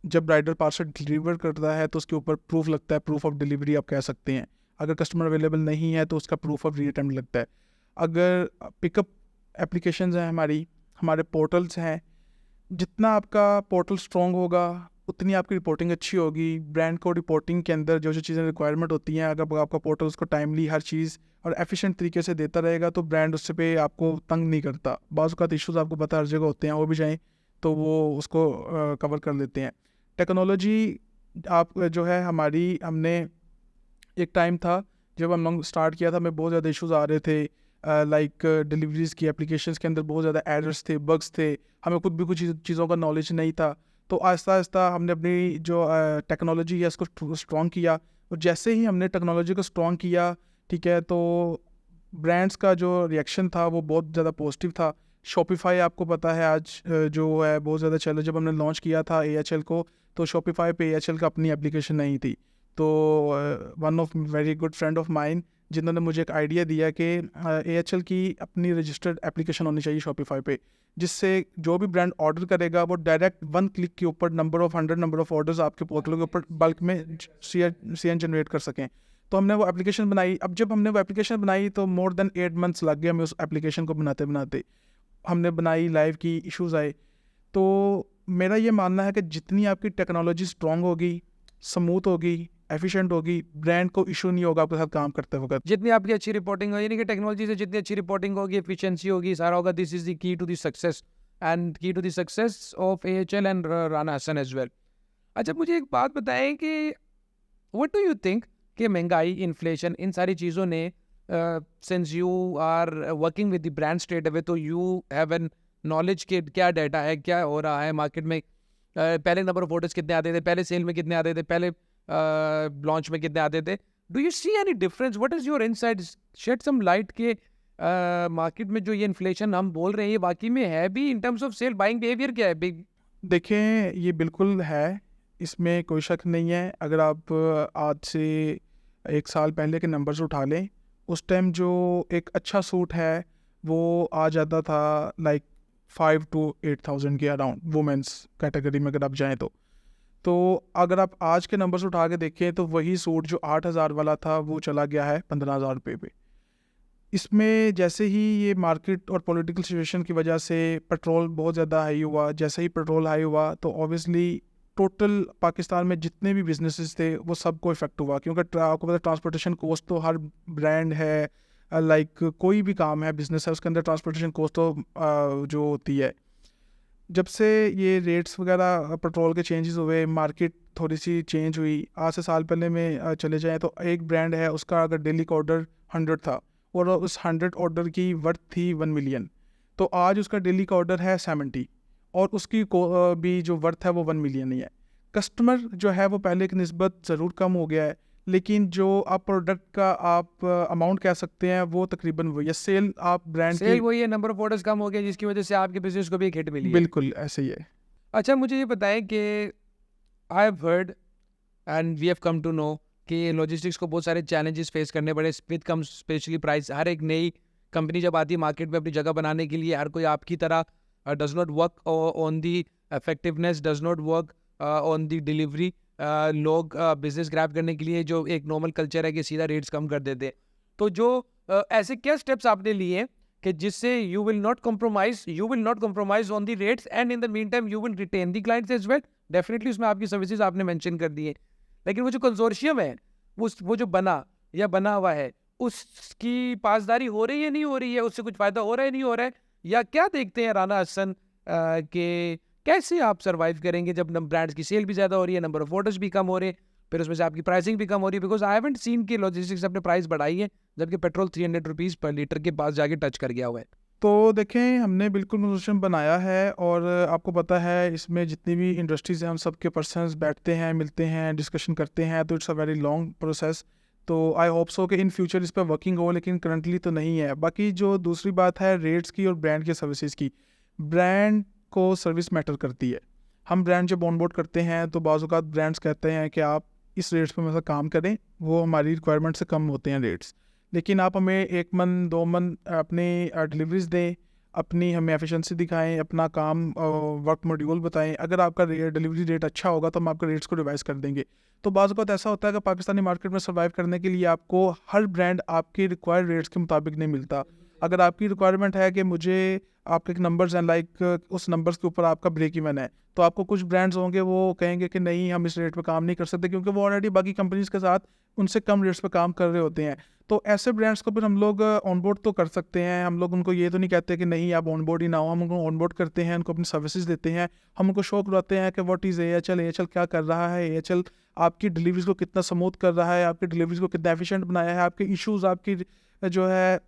जब राइडर पार्सल डिलीवर करता है तो उसके ऊपर प्रूफ लगता है, प्रूफ ऑफ डिलीवरी आप कह सकते हैं। अगर कस्टमर अवेलेबल नहीं है तो उसका प्रूफ ऑफ रीअटेम्प्ट लगता है। अगर पिकअप एप्लीकेशंस हैं, हमारे पोर्टल्स हैं, जितना आपका पोर्टल स्ट्रॉन्ग होगा उतनी आपकी रिपोर्टिंग अच्छी होगी। ब्रांड को रिपोर्टिंग के अंदर जो जो चीज़ें रिक्वायरमेंट होती हैं, अगर आपका पोर्टल उसको टाइमली हर चीज़ और एफिशिएंट तरीके से देता रहेगा तो ब्रांड उससे पे आपको तंग नहीं करता। बाज़ औक़ात इश्यूज़ आपको पता हर जगह होते हैं, वो भी जाएँ तो वो उसको कवर कर लेते हैं। टेक्नोलॉजी आप जो है हमने एक टाइम था जब हम लोग स्टार्ट किया था, हमें बहुत ज़्यादा इश्यूज़ आ रहे थे, लाइक डिलीवरीज़ की एप्लीकेशंस के अंदर बहुत ज़्यादा एरर्स थे, बग्स थे, हमें खुद भी कुछ चीज़ों का नॉलेज नहीं था। तो आहिस्ता आहिस्ता हमने अपनी जो टेक्नोलॉजी है उसको स्ट्रॉन्ग किया, और जैसे ही हमने टेक्नोलॉजी को स्ट्रॉन्ग किया, ठीक है, तो ब्रांड्स का जो रिएक्शन था वो बहुत ज़्यादा पॉजिटिव था। शॉपिफाई आपको पता है आज जो है बहुत ज़्यादा चल रहा है। जब हमने लॉन्च किया था AHL को, तो शॉपिफाई पे AHL का अपनी एप्लीकेशन नहीं थी। तो one of very good friend of mine जिन्होंने मुझे एक आइडिया दिया कि AHL की अपनी रजिस्टर्ड एप्लीकेशन होनी चाहिए शॉपिफाई पे, जिससे जो भी ब्रांड ऑर्डर करेगा वो डायरेक्ट 1 क्लिक के ऊपर नंबर ऑफ ऑर्डर्स आपके पोर्टल के ऊपर बल्क में CN जनरेट कर सकें। तो हमने वो एप्लीकेशन बनाई। अब जब हमने वो एप्लीकेशन बनाई तो मोर देन 8 मंथ्स लग गए हमें उस एप्लीकेशन को बनाते बनाते। हमने बनाई, लाइव की, इश्यूज़ आए। तो मेरा ये मानना है कि जितनी आपकी टेक्नोलॉजी स्ट्रॉन्ग होगी, स्मूथ होगी, एफिशिएंट होगी, ब्रांड को इशू नहीं होगा आपके साथ काम करते वक्त। जितनी आपकी अच्छी रिपोर्टिंग होगी, यानी कि टेक्नोलॉजी से जितनी अच्छी रिपोर्टिंग होगी, एफिशिएंसी होगी, सारा होगा, this is the key to the success and key to the success of AHL and Rana Hasan as well. अच्छा, मुझे एक बात बताएं कि व्हाट डू यू थिंक कि महंगाई, इन्फ्लेशन, इन सारी चीज़ों ने, since you are working with the brand straight away, तो यू हैव एन नॉलेज कि क्या डाटा है, क्या हो रहा है मार्केट में, पहले नंबर ऑफ ऑर्डर्स कितने आते थे, पहले सेल में कितने आते थे, पहले लॉन्च में कितने आते थे। Do you see any difference? What is your insight? Shed some light के मार्केट में जो ये इन्फ्लेशन हम बोल रहे हैं ये वाकई में है भी, in terms of sale buying behaviour क्या है? देखें, ये बिल्कुल है, इसमें कोई शक नहीं है। अगर आप आज से 1 साल पहले के नंबर्स उठा लें, उस टाइम जो एक अच्छा सूट है वो आ जाता था लाइक 5 to 8,000 के अराउंड, वुमेंस कैटेगरी में अगर आप जाएं तो अगर आप आज के नंबर्स उठा के देखें तो वही सूट जो 8,000 वाला था वो चला गया है 15,000 रुपये पे। इसमें जैसे ही ये मार्केट और पॉलिटिकल सिचुएशन की वजह से पेट्रोल बहुत ज़्यादा हाई हुआ, जैसे ही पेट्रोल हाई हुआ तो ऑब्वियसली टोटल पाकिस्तान में जितने भी बिजनेसेस थे वो सबको इफेक्ट हुआ, क्योंकि आपको पता है ट्रांसपोर्टेशन कॉस्ट तो हर ब्रांड है, लाइक कोई भी काम है, बिजनेस है, उसके अंदर ट्रांसपोर्टेशन कॉस्ट तो जो होती है। जब से ये रेट्स वगैरह पेट्रोल के चेंजेस हुए, मार्केट थोड़ी सी चेंज हुई। आज से साल पहले में चले जाएं तो एक ब्रांड है उसका अगर डेली का ऑर्डर 100 था और उस 100 ऑर्डर की वर्थ थी 1 मिलियन, तो आज उसका डेली का ऑर्डर है 70 और उसकी भी जो वर्थ है वो 1 मिलियन ही है। कस्टमर जो है वो पहले की निस्बत ज़रूर कम हो गया है, लेकिन जो आप प्रोडक्ट का आप अमाउंट कह सकते हैं वो तकरीबन वही है। सेल आप ब्रांड सेल वही है, नंबर ऑफ ऑर्डर्स कम हो गया जिसकी वजह से आपके बिजनेस को भी एक हिट मिली है। बिल्कुल ऐसे ही है। अच्छा, मुझे ये बताएं कि I have heard and we have come to know कि लॉजिस्टिक्स को बहुत सारे चैलेंजेस फेस करने पड़े, विद कम स्पेशली प्राइस। हर एक नई कंपनी जब आती है मार्केट में अपनी जगह बनाने के लिए, हर कोई आपकी तरह does not work on the effectiveness, does not work on the delivery. लोग बिजनेस ग्रैब करने के लिए जो एक नॉर्मल कल्चर है कि सीधा रेट्स कम कर देते हैं। तो जो ऐसे क्या स्टेप्स आपने लिए कि जिससे you will not compromise on the rates and in the meantime you will retain the clients as well? Definitely उसमें आपकी सर्विसेज आपने मेंशन कर दी है, लेकिन वो जो कंसोर्शियम है वो जो बना हुआ है उसकी पासदारी हो रही है, नहीं हो रही है, उससे कुछ फायदा हो रहा है, नहीं हो रहा है, या क्या देखते हैं राना हसन के कैसे आप सर्वाइव करेंगे जब ब्रांड्स की सेल भी ज़्यादा हो रही है, नंबर ऑफ ऑर्डर्स भी कम हो रहे हैं, फिर उसमें से आपकी प्राइसिंग भी कम हो रही है? बिकॉज आई हैवंट सीन कि लॉजिस्टिक्स अपने प्राइस बढ़ाई है जबकि पेट्रोल 300 रुपीज़ पर लीटर के पास जाके टच कर गया हुआ है। तो देखें, हमने बिल्कुल कंसोर्शियम बनाया है और आपको पता है इसमें जितनी भी इंडस्ट्रीज़ हैं हम सब के पर्सनस बैठते हैं, मिलते हैं, डिस्कशन करते हैं, तो it's a very long process. तो आई होप सो कि इन फ्यूचर इस पर वर्किंग हो, लेकिन करंटली तो नहीं है। बाकी जो दूसरी बात है रेट्स की और ब्रांड की सर्विसेज की, ब्रांड को सर्विस मैटर करती है। हम ब्रांड जब ऑनबोर्ड करते हैं तो बाज़ औक़ात ब्रांड्स कहते हैं कि आप इस रेट्स पे मतलब काम करें, वो हमारी रिक्वायरमेंट से कम होते हैं रेट्स, लेकिन आप हमें 1 मन 2 मन अपनी डिलीवरीज दें, अपनी हमें एफिशिएंसी दिखाएं, अपना काम वर्क मॉड्यूल बताएं। अगर आपका डिलीवरी रेट अच्छा होगा तो हम आपके रेट्स को रिवाइज कर देंगे। तो बाज़ औक़ात ऐसा होता है कि पाकिस्तानी मार्केट में सर्वाइव करने के लिए आपको हर ब्रांड आपके रिक्वायर्ड रेट्स के मुताबिक नहीं मिलता। अगर आपकी रिक्वायरमेंट है कि मुझे आपके नंबर्स हैं लाइक उस नंबर्स के ऊपर आपका ब्रेक इवन है, तो आपको कुछ ब्रांड्स होंगे वो कहेंगे कि नहीं हम इस रेट पे काम नहीं कर सकते, क्योंकि वो ऑलरेडी बाकी कंपनीज के साथ उनसे कम रेट्स पे काम कर रहे होते हैं। तो ऐसे ब्रांड्स को फिर हम लोग ऑनबोर्ड तो कर सकते हैं। हम लोग उनको ये तो नहीं कहते कि नहीं आप ऑनबोर्ड ही ना हो, हम उनको ऑनबोर्ड करते हैं, उनको अपनी सर्विसेज देते हैं, हम उनको शो करवाते हैं कि व्हाट इज़ AHL क्या कर रहा है, AHL आपकी डिलीवरीज को कितना स्मूथ कर रहा है, आपकी डिलीवरीज को कितना एफिशिएंट बनाया है, आपके इश्यूज़ आपकी जो है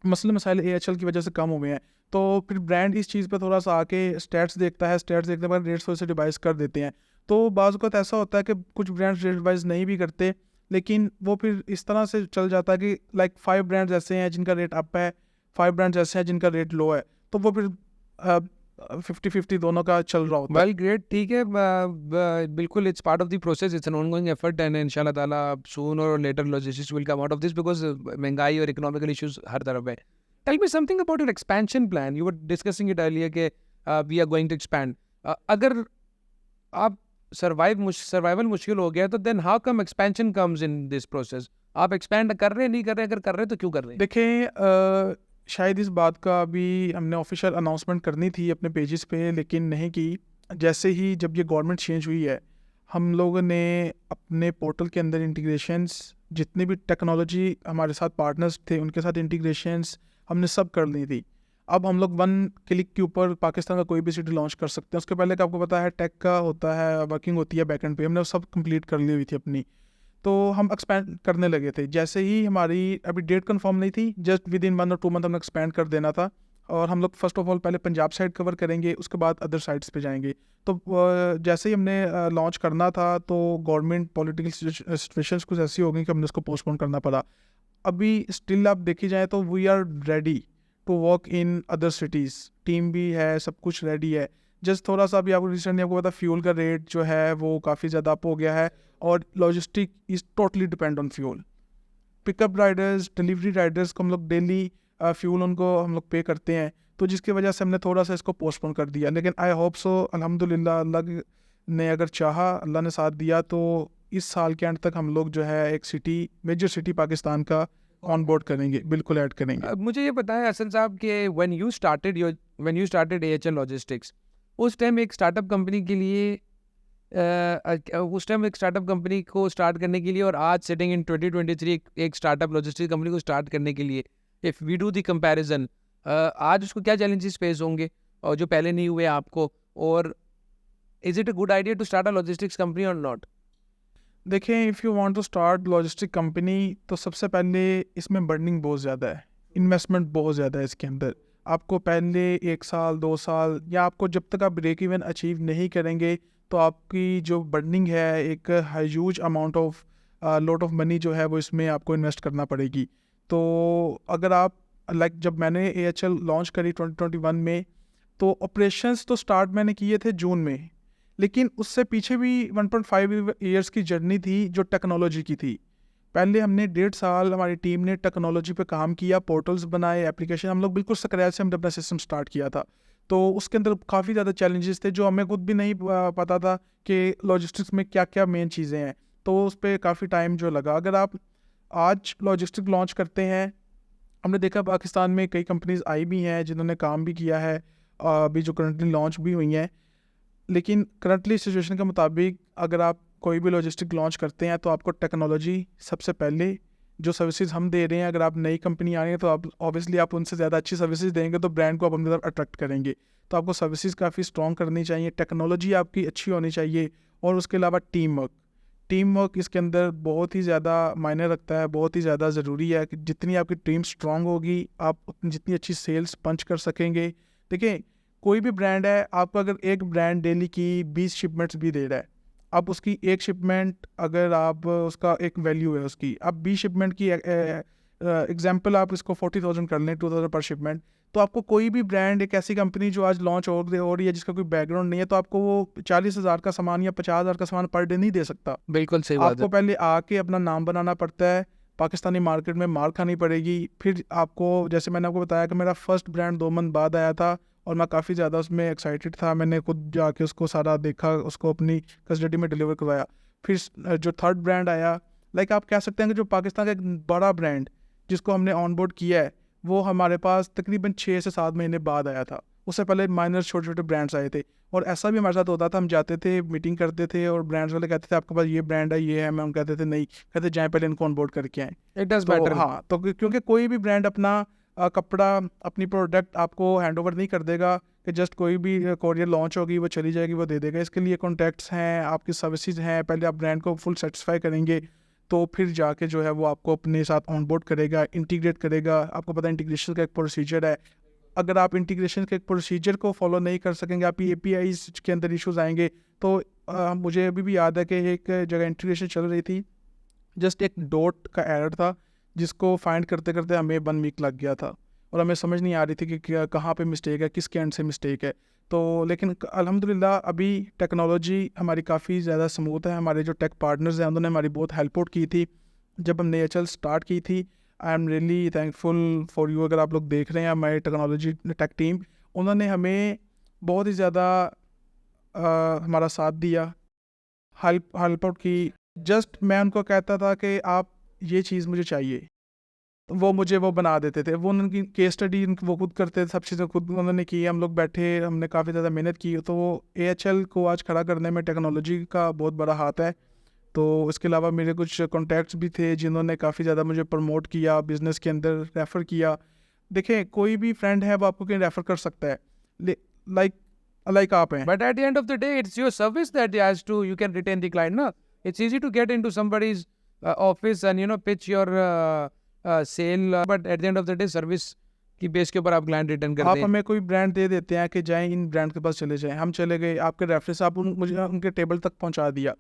मसले मसाइल AHL की वजह से कम हुए हैं। तो फिर ब्रांड इस चीज़ पे थोड़ा सा आके स्टैट्स देखता है, स्टैट्स देखने के बाद रेट्स थोड़े से रिवाइज कर देते हैं। तो बाज़ औक़ात ऐसा होता है कि कुछ ब्रांड्स रेट रिवाइज नहीं भी करते, लेकिन वो फिर इस तरह से चल जाता है कि लाइक 5 ब्रांड्स ऐसे हैं जिनका रेट अप है, 5 ब्रांड्स ऐसे हैं जिनका रेट लो है, तो वो फिर 50-50 दोनों का चल रहा होता है। वेल ग्रेट, ठीक है, बिल्कुल it's part of the process, it's an ongoing effort and इंशाल्लाह ताला सून और later logistics will come out of this because महंगाई और इकोनॉमिकल इश्यूज हर तरफ है। Tell me something about your expansion plan, you were discussing it earlier कि we are going to expand. अगर आप सर्वाइवल मुश्किल हो गया तो then how come expansion comes in this process? आप एक्सपैंड कर रहे हैं, नहीं कर रहे हैं? अगर कर रहे हैं तो क्यों कर रहे हैं? देखें शायद इस बात का अभी हमने ऑफिशियल अनाउंसमेंट करनी थी अपने पेजेस पे, लेकिन नहीं की। जैसे ही जब ये गवर्नमेंट चेंज हुई है, हम लोगों ने अपने पोर्टल के अंदर इंटीग्रेशंस, जितनी भी टेक्नोलॉजी हमारे साथ पार्टनर्स थे उनके साथ इंटीग्रेशंस हमने सब कर ली थी। अब हम लोग 1 क्लिक के ऊपर पाकिस्तान का कोई भी सिटी लॉन्च कर सकते हैं। उसके पहले का आपको पता है टेक का होता है, वर्किंग होती है बैकएंड पे, हमने वो सब कंप्लीट कर ली हुई थी अपनी। तो हम एक्सपैंड करने लगे थे। जैसे ही हमारी अभी डेट कंफर्म नहीं थी, जस्ट विद इन 1 और 2 मंथ हमने एक्सपैंड कर देना था। और हम लोग फर्स्ट ऑफ ऑल पहले पंजाब साइड कवर करेंगे, उसके बाद अदर साइड्स पे जाएंगे। तो जैसे ही हमने लॉन्च करना था तो गवर्नमेंट पॉलिटिकल सिचुएशंस कुछ ऐसी हो गई कि हमने उसको पोस्टपोन करना पड़ा। अभी स्टिल आप देखी जाए तो we are ready to work in other cities, team भी है, सब कुछ रेडी है। जस्ट थोड़ा सा अभी आपको रिसेंटली आपको पता फ्यूल का रेट जो है वो काफ़ी ज़्यादा अप हो गया है, और logistic is totally depend on fuel. Pickup Riders, delivery Riders को हम लोग डेली फ्यूल उनको हम लोग पे करते हैं, तो जिसकी वजह से हमने थोड़ा सा इसको पोस्टपोन कर दिया। लेकिन आई होप सो अल्हम्दुलिल्लाह अल्लाह ने अगर चाहा, अल्लाह ने साथ दिया, तो इस साल के एंड तक हम लोग जो है एक सिटी, मेजर सिटी पाकिस्तान का ऑन बोर्ड करेंगे, बिल्कुल ऐड करेंगे। मुझे ये बताएं हसन साहब कि when you started AHL logistics, उस टाइम एक स्टार्टअप कंपनी के लिए उस टाइम एक स्टार्टअप कंपनी को स्टार्ट करने के लिए और आज सिटिंग इन 2023 एक स्टार्टअप लॉजिस्टिक्स कंपनी को स्टार्ट करने के लिए, if we do the comparison, आज उसको क्या चैलेंजेस फेस होंगे और जो पहले नहीं हुए आपको, और is it a good idea to start a logistics company और नॉट? देखें, if you want to start logistic company तो सबसे पहले इसमें बर्निंग बहुत ज़्यादा है, इन्वेस्टमेंट बहुत ज़्यादा है इसके अंदर। आपको पहले 1 साल 2 साल, या आपको जब तक आप ब्रेक इवन अचीव नहीं करेंगे तो आपकी जो बर्निंग है, एक huge amount of lot of money जो है वो इसमें आपको इन्वेस्ट करना पड़ेगी। तो अगर आप लाइक जब मैंने AHL लॉन्च करी 2021 में, तो ऑपरेशंस तो स्टार्ट मैंने किए थे जून में, लेकिन उससे पीछे भी 1.5 ईयर्स की जर्नी थी जो टेक्नोलॉजी की थी। पहले हमने 1.5 साल हमारी टीम ने टेक्नोलॉजी पे काम किया, पोर्टल्स बनाए, एप्लीकेशन, हम लोग बिल्कुल स्क्रैच से हमने अपना सिस्टम स्टार्ट किया था। तो उसके अंदर काफ़ी ज़्यादा चैलेंजेस थे जो हमें खुद भी नहीं पता था कि लॉजिस्टिक्स में क्या क्या मेन चीज़ें हैं, तो उस पर काफ़ी टाइम जो लगा। अगर आप आज लॉजिस्टिक लॉन्च करते हैं, हमने देखा पाकिस्तान में कई कंपनीज आई भी हैं जिन्होंने काम भी किया है, अभी जो करंटली लॉन्च भी हुई हैं, लेकिन करंटली सिचुएशन के मुताबिक अगर आप कोई भी लॉजिस्टिक लॉन्च करते हैं तो आपको टेक्नोलॉजी सबसे पहले, जो सर्विसेज हम दे रहे हैं, अगर आप नई कंपनी आ रही है तो आप ऑब्वियसली आप उनसे ज़्यादा अच्छी सर्विसेज देंगे तो ब्रांड को आप अपनी तरफ अट्रैक्ट करेंगे। तो आपको सर्विसेज काफ़ी स्ट्रॉन्ग करनी चाहिए, टेक्नोलॉजी आपकी अच्छी होनी चाहिए, और उसके अलावा टीम वर्क इसके अंदर बहुत ही ज़्यादा मायने रखता है, बहुत ही ज़्यादा ज़रूरी है कि जितनी आपकी टीम स्ट्रॉन्ग होगी आप जितनी अच्छी सेल्स पंच कर सकेंगे। देखिए, कोई भी ब्रांड है, आपको अगर एक ब्रांड डेली की 20 शिपमेंट्स भी दे रहा है, अब उसकी एक शिपमेंट अगर आप उसका एक वैल्यू है उसकी, अब 20 शिपमेंट की एग्जांपल आप इसको 40,000 कर लें, 2,000 पर शिपमेंट, तो आपको कोई भी ब्रांड, एक ऐसी कंपनी जो आज लॉन्च हो रही है जिसका कोई बैकग्राउंड नहीं है, तो आपको वो 40,000 का सामान या 50,000 का सामान पर डे नहीं दे सकता। बिल्कुल सही बात आपको है। पहले आके अपना नाम बनाना पड़ता है, पाकिस्तानी मार्केट में मार खानी पड़ेगी। फिर आपको, जैसे मैंने आपको बताया कि मेरा फर्स्ट ब्रांड 2 मंथ बाद आया था और मैं काफ़ी ज़्यादा उसमें एक्साइटेड था। मैंने खुद जाके उसको सारा देखा, उसको अपनी कस्टडी में डिलीवर करवाया। फिर जो थर्ड ब्रांड आया, लाइक आप कह सकते हैं कि जो पाकिस्तान का एक बड़ा ब्रांड जिसको हमने ऑनबोर्ड किया है, वो हमारे पास तकरीबन 6 से 7 महीने बाद आया था। उससे पहले माइनर छोटे छोटे ब्रांड्स आए थे। और ऐसा भी हमारे साथ होता था, हम जाते थे, मीटिंग करते थे और ब्रांड्स वाले कहते थे आपके पास ये ब्रांड है, ये है। मैं हम कहते थे नहीं, कहते जाएँ पहले इनको ऑनबोर्ड करके आएँ। इट डज तो मैटर। हाँ, तो क्योंकि कोई भी ब्रांड अपना कपड़ा, अपनी प्रोडक्ट आपको हैंड ओवर नहीं कर देगा कि जस्ट कोई भी कोरियर लॉन्च होगी वो चली जाएगी वो दे देगा। इसके लिए कॉन्टैक्ट्स हैं, आपकी सर्विसेज हैं। पहले आप ब्रांड को फुल सेटिस्फाई करेंगे, तो फिर जाके जो है वो आपको अपने साथ ऑनबोर्ड करेगा, इंटीग्रेट करेगा। आपको पता है इंटीग्रेशन का एक प्रोसीजर है। अगर आप इंटीग्रेशन के एक प्रोसीजर को फॉलो नहीं कर सकेंगे, आप APIs के अंदर इश्यूज आएंगे। तो मुझे अभी भी याद है कि एक जगह इंटीग्रेशन चल रही थी, जस्ट एक डॉट का एरर था जिसको फाइंड करते करते हमें 1 वीक लग गया था और हमें समझ नहीं आ रही थी कि क्या, कहाँ पे मिस्टेक है, किसके एंड से मिस्टेक है। तो लेकिन अल्हम्दुलिल्लाह अभी टेक्नोलॉजी हमारी काफ़ी ज़्यादा स्मूथ है। हमारे जो टेक पार्टनर्स हैं उन्होंने हमारी बहुत हेल्प आउट की थी जब हमने HL स्टार्ट की थी। I am really thankful for you. अगर आप लोग देख रहे हैं हमारी टेक्नोलॉजी टेक टीम, उन्होंने हमें बहुत ही ज़्यादा हमारा साथ दिया, हेल्प आउट की। जस्ट मैं उनको कहता था कि आप ये चीज़ मुझे चाहिए, वो मुझे वो बना देते थे। वो उनकी केस स्टडी वो खुद करते थे, सब चीज़ें खुद उन्होंने की। हम लोग बैठे, हमने काफ़ी ज़्यादा मेहनत की। तो AHL को आज खड़ा करने में टेक्नोलॉजी का बहुत बड़ा हाथ है। तो इसके अलावा मेरे कुछ कॉन्टैक्ट्स भी थे जिन्होंने काफ़ी ज़्यादा मुझे प्रमोट किया, बिज़नेस के अंदर रेफ़र किया। देखें, कोई भी फ्रेंड है वो आपको कहीं रेफ़र कर सकता है, लाइक लाइक आप हैं। But at the end of the day, it's your service that has to, you can retain the client, no? It's easy to get into somebody's office and, pitch your sale, but at the end of the day, service की base के ऊपर आप client return करते आप हैं। हमें कोई brand दे देते हैं कि जाएं इन ब्रांड के पास चले जाएं, हम चले गए, आपके रेफरेंस आप मुझे उनके टेबल तक पहुंचा दिया,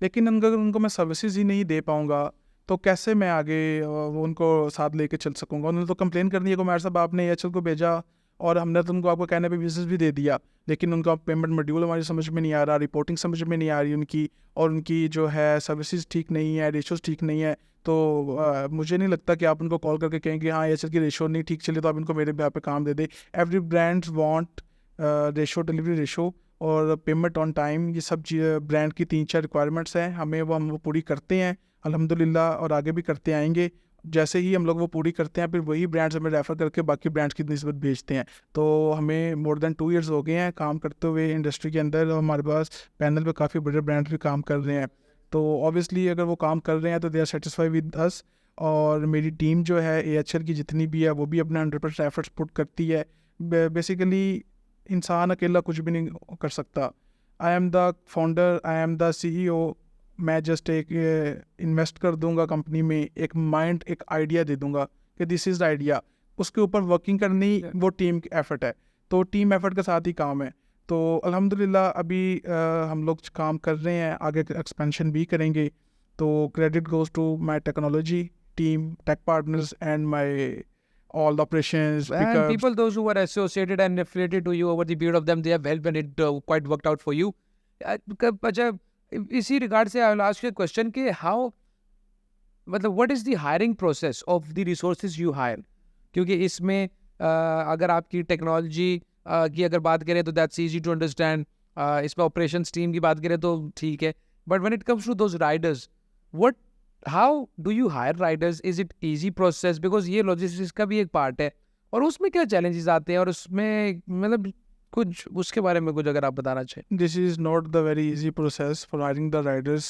लेकिन अगर उनको मैं सर्विसेज ही नहीं दे पाऊंगा तो कैसे मैं आगे वो उनको साथ लेके चल सकूंगा। उन्होंने तो कंप्लेन करनी है कि हमारे साहब आपने AHL को भेजा और हमने तो उनको आपको कहने पे बिजनेस भी दे दिया, लेकिन उनका पेमेंट मॉड्यूल हमारी समझ में नहीं आ रहा, रिपोर्टिंग समझ में नहीं आ रही उनकी, और उनकी जो है सर्विसेज ठीक नहीं है, रेशोज़ ठीक नहीं है। तो मुझे नहीं लगता कि आप उनको कॉल करके कहें कि हाँ AHL की रेशो नहीं ठीक चली तो आप इनको मेरे बेhalf पे काम दे दे। Every brands want ratio, delivery ratio और पेमेंट ऑन टाइम। ये सब ब्रांड की 3-4 रिक्वायरमेंट्स हैं, हम वो पूरी करते हैं अल्हम्दुलिल्लाह, और आगे भी करते आएंगे। जैसे ही हम लोग वो पूरी करते हैं, फिर वही ब्रांड्स हमें रेफ़र करके बाकी ब्रांड्स की निस्बत भेजते हैं। तो हमें मोर देन 2 ईयर्स हो गए हैं काम करते हुए इंडस्ट्री के अंदर, और हमारे पास पैनल पे काफ़ी बड़े ब्रांड्स भी काम कर रहे हैं। तो ऑब्वियसली अगर वो काम कर रहे हैं तो they are satisfy with us. और मेरी टीम जो है AHL की जितनी भी है वो भी अपना 100% एफर्ट्स पुट करती है। बेसिकली इंसान अकेला कुछ भी नहीं कर सकता। आई am the founder, I am the CEO। मैं जस्ट एक इन्वेस्ट कर दूंगा कंपनी में, एक माइंड, एक आइडिया दे दूंगा कि दिस इज़ द आइडिया, उसके ऊपर वर्किंग करनी वो टीम एफर्ट है। तो टीम एफर्ट के साथ ही काम है। तो अल्हम्दुलिल्लाह अभी हम लोग काम कर रहे हैं, आगे एक्सपेंशन भी करेंगे। तो credit goes to my technology team, tech partners and my all the operations, And because people, those who were associated and affiliated to you over the period of them, they have helped and it quite worked out for you. अच्छा, इसी regard से I will ask you question कि how, मतलब what is the hiring process of the resources you hire? क्योंकि इसमें अगर आपकी technology की अगर बात करें तो दैट्स इजी टू अंडरस्टैंड, इसमें ऑपरेशंस टीम की बात करें तो ठीक है, but when it comes to those riders, what, how do you hire riders? Is it easy process? Because ये लॉजिस्टिक्स का भी एक पार्ट है, और उसमें क्या चैलेंजेस आते हैं, और उसमें मतलब कुछ उसके बारे में कुछ अगर आप बताना चाहें। this is not the very easy process for hiring the riders.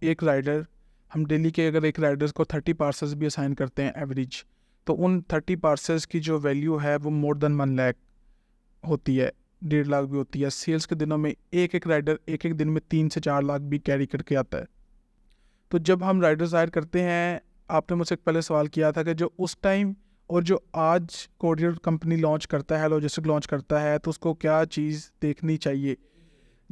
एक राइडर, हम डेली के अगर एक राइडर्स को 30 पार्सल्स भी असाइन करते हैं एवरेज, तो उन 30 पार्सल्स की जो वैल्यू है वो मोर देन 1 लाख होती है, 1.5 लाख भी होती है। सेल्स के दिनों में एक एक राइडर एक एक दिन में 3 से 4 लाख भी कैरी करके आता है। तो जब हम राइडर्स हायर करते हैं, आपने मुझसे पहले सवाल किया था कि जो उस टाइम और जो आज कोरियर कंपनी लॉन्च करता है, लॉजिस्टिक लॉन्च करता है, तो उसको क्या चीज़ देखनी चाहिए।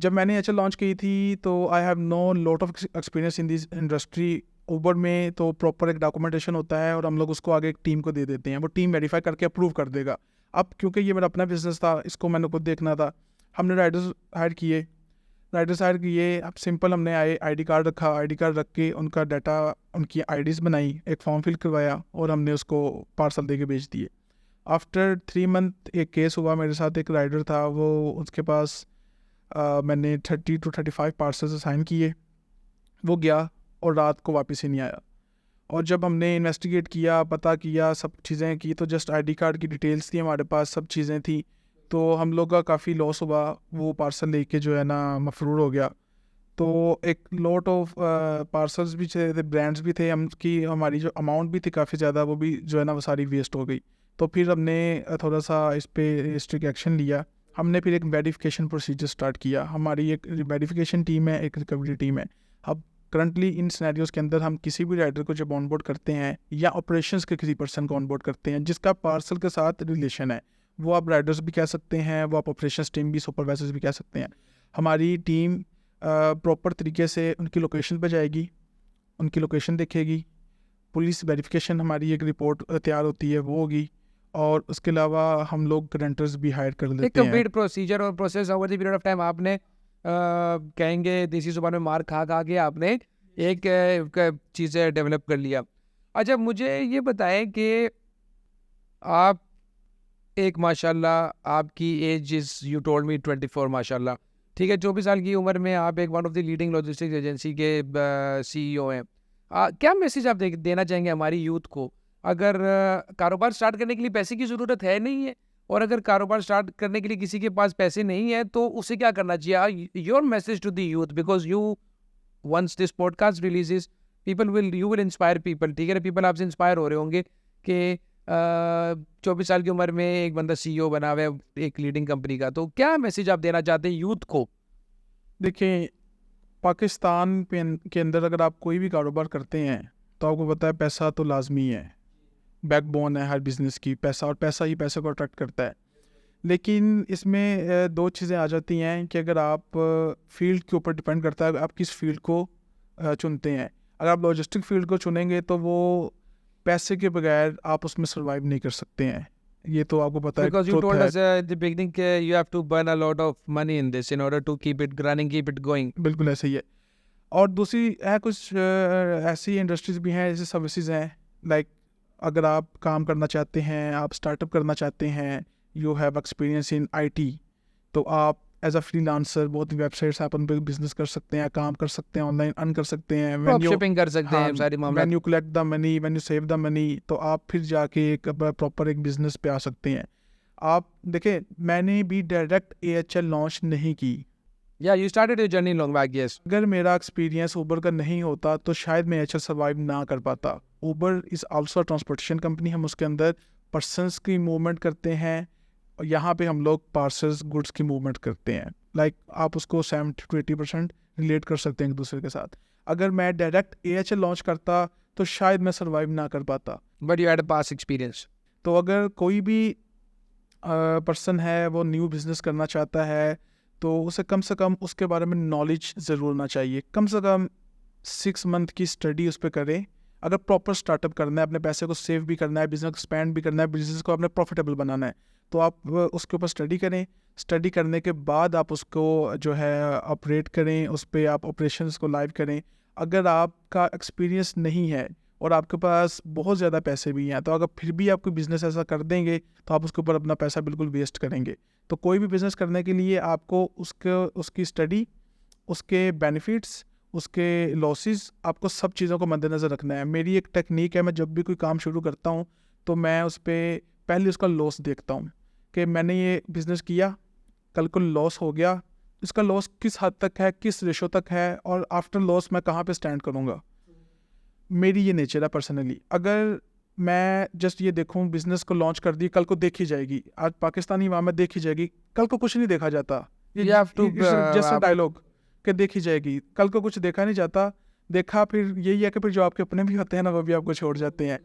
जब मैंने एच लॉन्च की थी तो I have know lot of experience in this industry. Uber में तो प्रॉपर एक डॉक्यूमेंटेशन होता है और हम लोग उसको आगे एक टीम को दे देते हैं, वो टीम वेरीफाई करके अप्रूव कर देगा। अब क्योंकि ये मेरा अपना बिजनेस था, इसको मैंने खुद देखना था, हमने राइडर्स हायर किए। अब सिंपल हमने आईडी कार्ड रखा, आईडी कार्ड रख के उनका डाटा, उनकी आईडीज़ बनाई, एक फॉर्म फिल करवाया और हमने उसको पार्सल दे के भेज दिए। आफ्टर 3 मंथ एक केस हुआ मेरे साथ, एक राइडर था, वो उसके पास मैंने 30 to 35 पार्सल्स असाइन किए, वो गया और रात को वापस ही नहीं आया। और जब हमने इन्वेस्टिगेट किया, पता किया, सब चीज़ें की, तो जस्ट आईडी कार्ड की डिटेल्स थी हमारे पास, सब चीज़ें थी, तो हम लोग का काफ़ी लॉस हुआ। वो पार्सल लेके जो है ना मफरूर हो गया। तो एक लॉट ऑफ पार्सल्स भी थे, ब्रांड्स भी थे, हमारी जो अमाउंट भी थी काफ़ी ज़्यादा, वो भी जो है ना वो सारी वेस्ट हो गई। तो फिर हमने थोड़ा सा इस पे स्ट्रिक्ट एक्शन लिया। हमने फिर एक वेरिफिकेशन प्रोसीजर स्टार्ट किया। हमारी एक वेरिफिकेशन टीम है, एक रिकवरी टीम है। अब करंटली इन सिनेरियोज़ के अंदर हम किसी भी राइडर को जब ऑनबोर्ड करते हैं या ऑपरेशंस के किसी पर्सन को ऑनबोर्ड करते हैं जिसका पार्सल के साथ रिलेशन है, वो आप राइडर्स भी कह सकते हैं, वो आप ऑपरेशंस टीम भी, सुपरवाइजर्स भी कह सकते हैं। हमारी टीम प्रॉपर तरीके से उनकी लोकेशन पर जाएगी, उनकी लोकेशन देखेगी, पुलिस वेरिफिकेशन, हमारी एक रिपोर्ट तैयार होती है, वो होगी, और उसके अलावा हम लोग ग्रंटर्स भी हायर कर एक लेते हैं। कंप्लीट प्रोसीजर और process over the period of time आपने कहेंगे देसी जुबान में मार खा खा के आपने एक चीज़ें डेवलप कर लिया। अच्छा, मुझे ये बताएं कि आप एक माशाल्लाह, आपकी age is, you told me 24 माशाल्लाह, ठीक है, 24 साल की उम्र में आप एक one of the leading logistics agency के सीईओ हैं। क्या मैसेज आप देना चाहेंगे हमारी यूथ को? अगर कारोबार स्टार्ट करने के लिए पैसे की ज़रूरत है नहीं है, और अगर कारोबार स्टार्ट करने के लिए किसी के पास पैसे नहीं है तो उसे क्या करना चाहिए? Your message to the youth, because you once this podcast releases you will inspire people, ठीक है, पीपल आपसे इंस्पायर हो रहे होंगे कि 24 साल की उम्र में एक बंदा सीईओ बना हुआ है एक लीडिंग कंपनी का, तो क्या मैसेज आप देना चाहते हैं यूथ को? देखिए, पाकिस्तान के अंदर अगर आप कोई भी कारोबार करते हैं तो आपको पता है पैसा तो लाजमी है, बैकबोन है हर बिज़नेस की, पैसा, और पैसा ही पैसे को अट्रैक्ट करता है। लेकिन इसमें दो चीज़ें आ जाती हैं कि अगर आप फील्ड के ऊपर डिपेंड करता है आप किस फील्ड को चुनते हैं। अगर आप लॉजिस्टिक फील्ड को चुनेंगे तो वो पैसे के बगैर आप उसमें सर्वाइव नहीं कर सकते हैं, ये तो आपको पता है, Because you truth told है। us at the beginning you have to burn a lot of money in this in order to keep it running, keep it going. बिल्कुल ऐसे ही है। और दूसरी है कुछ ऐसी इंडस्ट्रीज़ भी हैं, जैसे सर्विसेज हैं, लाइक अगर आप काम करना चाहते हैं, आप स्टार्टअप करना चाहते हैं, you have experience in IT, तो आप एज अ फ्रीलांसर बहुत वेबसाइट्स आप उन पर बिजनेस कर सकते हैं, काम कर सकते हैं, ऑनलाइन अर्न कर सकते हैं। ड्रॉप शिपिंग कर सकते हैं, सारी मामला। When you collect the money, when you save the money, तो आप फिर जाके एक प्रॉपर एक बिजनेस पे आ सकते हैं। आप देखें, मैंने भी डायरेक्ट AHL लॉन्च नहीं की। Yeah, you started your journey long back, yes. अगर मेरा एक्सपीरियंस ऊबर का नहीं होता तो शायद मैं AHL सर्वाइव ना कर पाता। Uber is also transportation company, हम उसके अंदर पर्सनस की मूवमेंट करते हैं, और यहाँ पे हम लोग पार्सल्स, गुड्स की मूवमेंट करते हैं। लाइक आप उसको 70 to 80% रिलेट कर सकते हैं एक दूसरे के साथ। अगर मैं डायरेक्ट AHL लॉन्च करता तो शायद मैं सर्वाइव ना कर पाता। But you had a past experience. तो अगर कोई भी पर्सन है वो न्यू बिज़नेस करना चाहता है तो उसे कम से कम उसके बारे में नॉलेज ज़रूर होना चाहिए। कम से कम 6 मंथ की स्टडी उस पर करें। अगर प्रॉपर स्टार्टअप करना है, अपने पैसे को सेव भी करना है, बिज़नेस एक्सपैंड भी करना है, बिज़नेस को अपने प्रॉफिटेबल बनाना है, तो आप उसके ऊपर स्टडी करें। स्टडी करने के बाद आप उसको जो है ऑपरेट करें, उस पर आप ऑपरेशंस को लाइव करें। अगर आपका एक्सपीरियंस नहीं है और आपके पास बहुत ज़्यादा पैसे भी हैं, तो अगर फिर भी आप कोई बिज़नेस ऐसा कर देंगे तो आप उसके ऊपर अपना पैसा बिल्कुल वेस्ट करेंगे। तो कोई भी बिज़नेस करने के लिए आपको उसकी स्टडी, उसके बेनिफिट्स, उसके लॉसेस, आपको सब चीज़ों को मद्देनज़र रखना है। मेरी एक टेक्निक है, मैं जब भी कोई काम शुरू करता हूँ तो मैं उस पर पहले उसका लॉस देखता हूँ कि मैंने ये बिज़नेस किया, कल को लॉस हो गया, इसका लॉस किस हद तक है, किस रेशो तक है, और आफ्टर लॉस मैं कहाँ पे स्टैंड करूँगा। मेरी ये नेचर है पर्सनली। अगर मैं जस्ट ये देखूँ बिज़नेस को लॉन्च कर दी, कल को देखी जाएगी, आज पाकिस्तानी वहाँ में देखी जाएगी, कल को कुछ नहीं देखा जाता। जैसा डायलॉग कि देखी जाएगी, कल को कुछ देखा नहीं जाता। देखा फिर यही है कि फिर जो आपके अपने भी होते हैं ना, वो भी आपको छोड़ जाते हैं।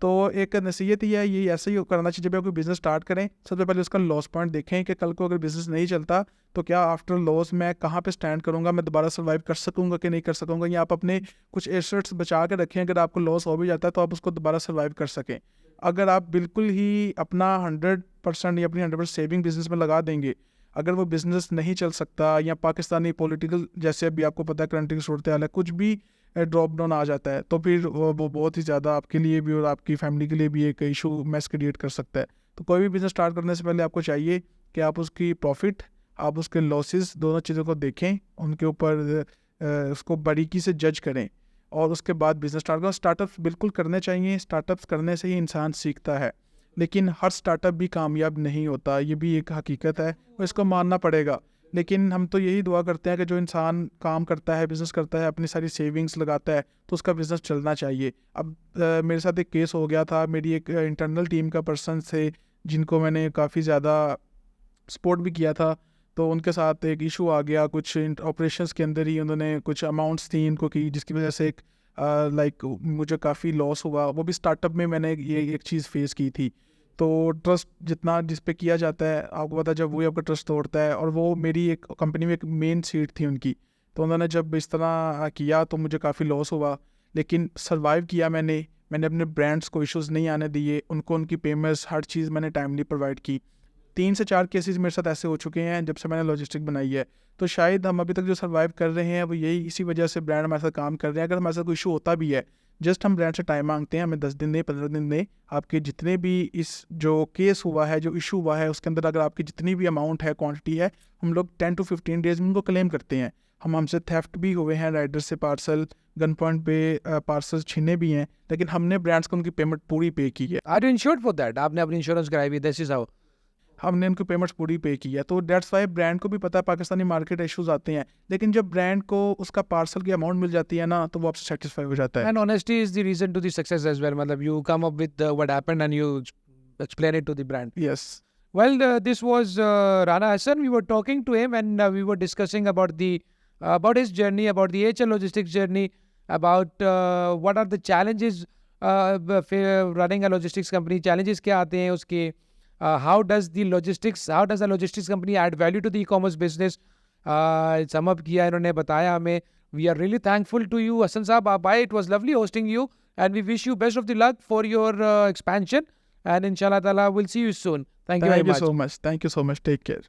तो एक नसीहत ही है, ये ऐसे ही करना चाहिए जब आप कोई बिज़नेस स्टार्ट करें, सबसे पहले उसका लॉस पॉइंट देखें कि कल को अगर बिज़नेस नहीं चलता तो क्या आफ्टर लॉस मैं कहाँ पे स्टैंड करूँगा, मैं दोबारा सर्वाइव कर सकूँगा कि नहीं कर सकूँगा, या आप अपने कुछ एसेट्स बचा के रखें, अगर आपको लॉस हो भी जाता है तो आप उसको दोबारा सर्वाइव कर सकें। अगर आप बिल्कुल ही अपना 100% या अपनी 100% सेविंग बिज़नेस में लगा देंगे, अगर वो बिज़नेस नहीं चल सकता या पाकिस्तानी पॉलिटिकल जैसे अभी आपको पता है करंट की सूरत हाल है, कुछ भी ड्रॉप डाउन आ जाता है तो फिर वो बहुत ही ज़्यादा आपके लिए भी और आपकी फैमिली के लिए भी एक इशू मैस क्रिएट कर सकता है। तो कोई भी बिज़नेस स्टार्ट करने से पहले आपको चाहिए कि आप उसकी प्रॉफिट, आप उसके लॉसेस, दोनों चीज़ों को देखें, उनके ऊपर उसको बारीकी से जज करें और उसके बाद बिज़नेस स्टार्ट करें। स्टार्टअप्स बिल्कुल करने चाहिए, स्टार्टअप्स करने से ही इंसान सीखता है, लेकिन हर स्टार्टअप भी कामयाब नहीं होता, ये भी एक हकीकत है और इसको मानना पड़ेगा। लेकिन हम तो यही दुआ करते हैं कि जो इंसान काम करता है, बिज़नेस करता है, अपनी सारी सेविंग्स लगाता है तो उसका बिज़नेस चलना चाहिए। अब मेरे साथ एक केस हो गया था, मेरी एक इंटरनल टीम का पर्सन थे जिनको मैंने काफ़ी ज़्यादा सपोर्ट भी किया था, तो उनके साथ एक इशू आ गया, कुछ ऑपरेशंस के अंदर ही उन्होंने कुछ अमाउंट्स थी इनको की, जिसकी वजह से एक लाइक मुझे काफ़ी लॉस हुआ। वो भी स्टार्टअप में मैंने ये एक चीज़ फेस की थी। तो ट्रस्ट जितना जिस पे किया जाता है, आपको पता है जब वही आपका ट्रस्ट तोड़ता है, और वो मेरी एक कंपनी में एक मेन सीट थी उनकी, तो उन्होंने जब इस तरह किया तो मुझे काफ़ी लॉस हुआ, लेकिन सर्वाइव किया मैंने अपने ब्रांड्स को इश्यूज़ नहीं आने दिए, उनको उनकी पेमेंट्स हर चीज़ मैंने टाइमली प्रोवाइड की। 3 से 4 केसेस मेरे साथ ऐसे हो चुके हैं जब से मैंने लॉजिस्टिक बनाई है। तो शायद हम अभी तक जो सर्वाइव कर रहे हैं वो यही इसी वजह से ब्रांड हमारे साथ काम कर रहे हैं। अगर हमारे साथ कोई इशू होता भी है, जस्ट हम ब्रांड से टाइम मांगते हैं, हमें 10 दिन दें, 15 दिन दें, आपके जितने भी इस जो केस हुआ है, जो इशू हुआ है, उसके अंदर अगर आपकी जितनी भी अमाउंट है, क्वांटिटी है, हम लोग 10 to 15 डेज़ में उनको क्लेम करते हैं। हमसे थेफ्ट भी हुए हैं, राइडर से पार्सल, गन पॉइंट पे पार्सल छीने भी हैं, लेकिन हमने ब्रांड्स को उनकी पेमेंट पूरी पे की है। Are you insured for that? आपने अपनी इंश्योरेंस कराई हुई, दिस इज हाउ। हमने उनकी पेमेंट्स पूरी पे की है, तो दैट्स वाई ब्रांड को भी पता है पाकिस्तानी मार्केट इश्यूज आते हैं, लेकिन जब ब्रांड को उसका पार्सल की अमाउंट मिल जाती है ना, तो वो आपसे सेटिस्फाई हो जाता है। And honesty is the reason to the success as well. Matlab, you come up with what happened and you explain it to the brand. Yes Well, this was Rana Hassan. We were talking to him and we were discussing about the about his journey, about the HL Logistics journey, about what are the challenges running a logistics company. Challenges क्या आते हैं उसके? How does the logistics company add value to the e-commerce business? Sum up किया इन्होंने, बताया हमें. We are really thankful to you, Hassan Saab. Bye. It was lovely hosting you, and we wish you best of the luck for your expansion. And inshallah ta'ala, we'll see you soon. Thank you very much. so much. Thank you so much. Take care.